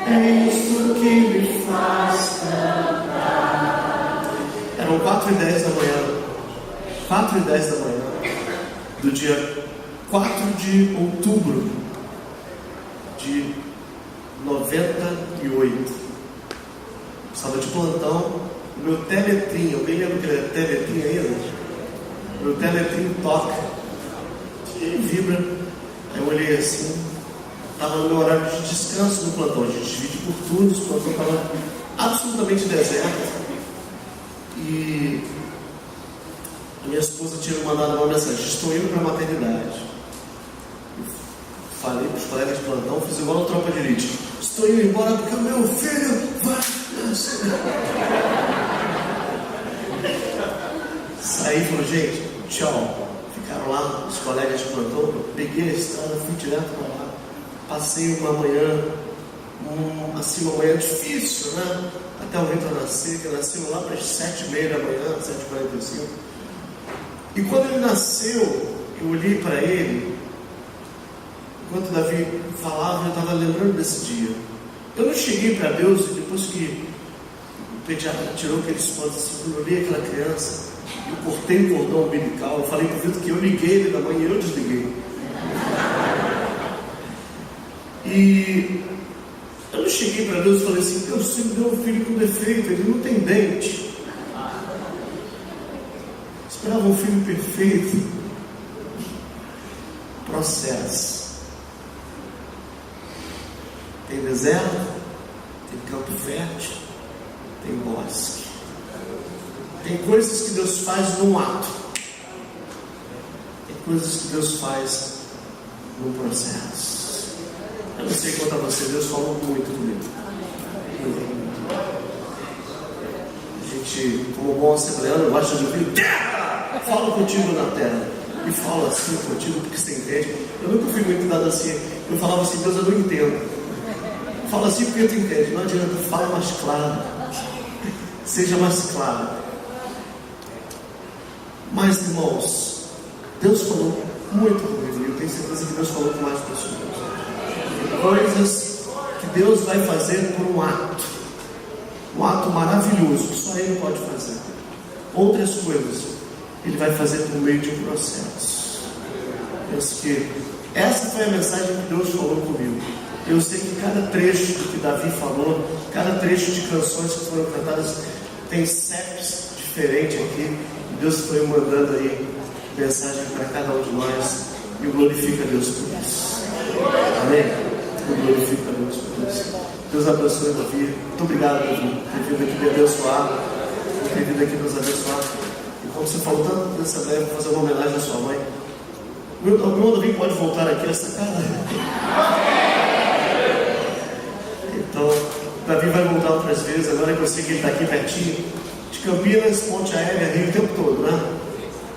É isso que me faz cantar. Eram 4h10 da manhã, 4h10 da manhã, do dia 4 de outubro de 98. Estava de plantão, o meu teletrim, alguém lembra que era teletrim ainda? Meu teletrim toca. E vibra. Aí eu olhei assim, estava no meu horário de descanso no plantão. A gente divide por turnos, o plantão estava absolutamente deserto. E a minha esposa tinha me mandado uma mensagem: estou indo para a maternidade. Eu falei para os colegas de plantão, fiz igual no Tropa de Elite: estou indo embora porque o meu filho vai nascer. Saí e falei: gente, tchau. Ficaram lá os colegas de plantão. Eu peguei a estrada, fui direto para lá. Passei uma manhã, uma manhã difícil, né? Até o Vitor nascer, que nasceu lá para as 7h30 da manhã, 7h45. E quando ele nasceu, eu olhei para ele. Enquanto Davi falava, eu estava lembrando desse dia. Eu não cheguei para Deus e depois que o pediatra tirou aquele espanto, assim, eu olhei aquela criança. Eu cortei o cordão umbilical. Eu falei para o Vitor que eu liguei ele da manhã e eu desliguei. E eu não cheguei para Deus e falei assim: Deus, você me deu um filho com defeito, ele não tem dente. Esperava um filho perfeito. Processo. Tem deserto, tem campo fértil, tem bosque. Tem coisas que Deus faz num ato. Tem coisas que Deus faz num processo. Eu não sei quanto a você, Deus falou muito comigo. A gente, como bom assembleano, gosta de ouvir: terra! Falo contigo na terra. E falo assim contigo porque você entende. Eu nunca fui muito dado assim. Eu falava assim: Deus, eu não entendo. Fala assim porque tu entende. Não adianta, fala mais claro. Seja mais claro. Mas, irmãos, Deus falou muito comigo. E eu tenho certeza que Deus falou com mais pessoas. Coisas que Deus vai fazer por um ato maravilhoso, que só Ele pode fazer. Outras coisas Ele vai fazer por meio de um processo. Penso que essa foi a mensagem que Deus falou comigo. Eu sei que cada trecho do que Davi falou, cada trecho de canções que foram cantadas, tem CEPs diferentes aqui. Deus foi mandando aí mensagem para cada um de nós. E eu glorifico a Deus por isso. Amém? Eu glorifico a Deus por isso. Deus abençoe a Davi. Muito obrigado, Davi, por ter vindo aqui me abençoar, por ter vindo aqui nos abençoar. E como você falou tanto nessa leve, vou fazer uma homenagem à sua mãe. O meu Davi pode voltar aqui nessa casa. Então, Davi vai voltar outras vezes. Agora que eu sei que ele está aqui pertinho, de Campinas, Ponte Aérea, Rio, o tempo todo, né?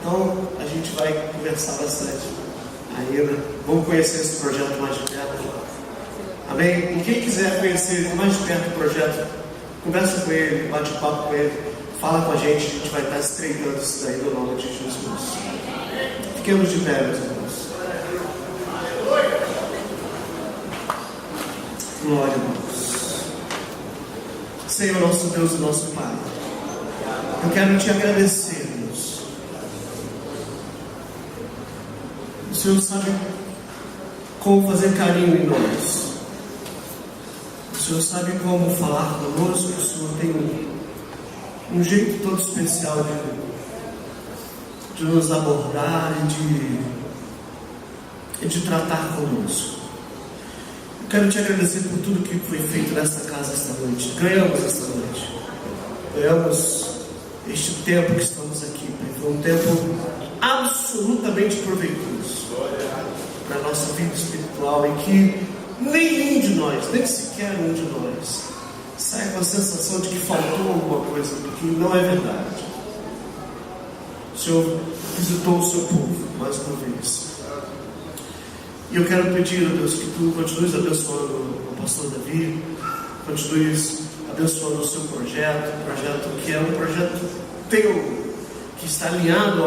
Então, a gente vai conversar bastante ainda. Vamos conhecer esse projeto mais de perto. Amém? E quem quiser conhecer mais de perto o projeto, conversa com ele, bate papo com ele, fala com a gente vai estar estreitando isso daí no nome de Jesus. Fiquemos de pé, meus irmãos. Glória a Deus. Senhor, nosso Deus e nosso Pai, eu quero te agradecer, Deus. O Senhor sabe como fazer carinho em nós. O Senhor sabe como falar conosco. O Senhor tem um jeito todo especial de nos abordar e de tratar conosco. Eu quero te agradecer por tudo que foi feito nesta casa esta noite. Ganhamos esta noite. Ganhamos este tempo que estamos aqui. Foi um tempo absolutamente proveitoso para a nossa vida espiritual, em que nenhum de nós, nem sequer um de nós, sai com a sensação de que faltou alguma coisa, porque não é verdade. O Senhor visitou o seu povo mais uma vez. E eu quero pedir a Deus que tu continues abençoando o pastor Davi, continues abençoando o seu projeto, que é um projeto teu, que está alinhado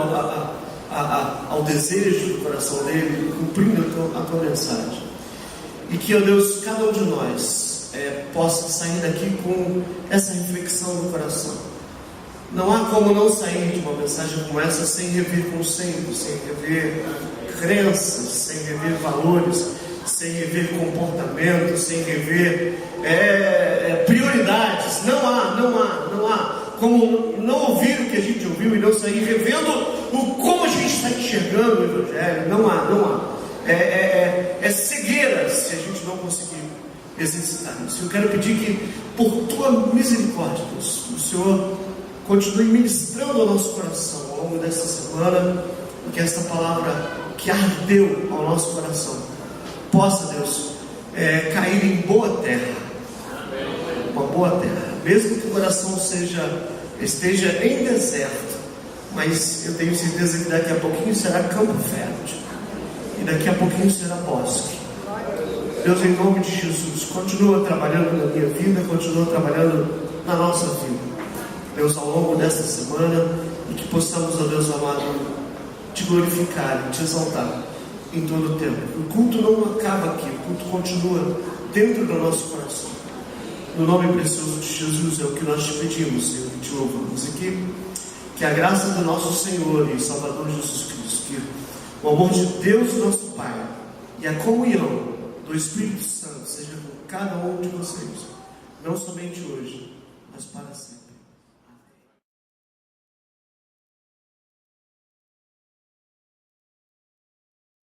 ao desejo do coração dele, cumprindo a tua mensagem. E que, ó Deus, cada um de nós possa sair daqui com essa reflexão no coração. Não há como não sair de uma mensagem como essa sem rever conceitos, sem rever crenças, sem rever valores, sem rever comportamentos, sem rever prioridades. Não há como não ouvir o que a gente ouviu e não sair revendo como a gente está enxergando o Evangelho. Não há. É cegueira se a gente não conseguir exercitar isso. Eu quero pedir que, por tua misericórdia, Deus, o Senhor continue ministrando ao nosso coração ao longo desta semana, e que esta palavra que ardeu ao nosso coração possa, Deus, cair em boa terra. Uma boa terra, mesmo que o coração esteja em deserto, mas eu tenho certeza que daqui a pouquinho será campo fértil, e daqui a pouquinho será bosque. Deus, em nome de Jesus, continua trabalhando na minha vida, continua trabalhando na nossa vida, Deus, ao longo desta semana, e que possamos, ó Deus amado, te glorificar e te exaltar em todo o tempo. O culto não acaba aqui, o culto continua dentro do nosso coração. No nome precioso de Jesus é o que nós te pedimos, Senhor, e te louvamos. E que a graça do nosso Senhor e Salvador Jesus Cristo, que o amor de Deus, nosso Pai, e a comunhão do Espírito Santo seja com cada um de vocês, não somente hoje, mas para sempre.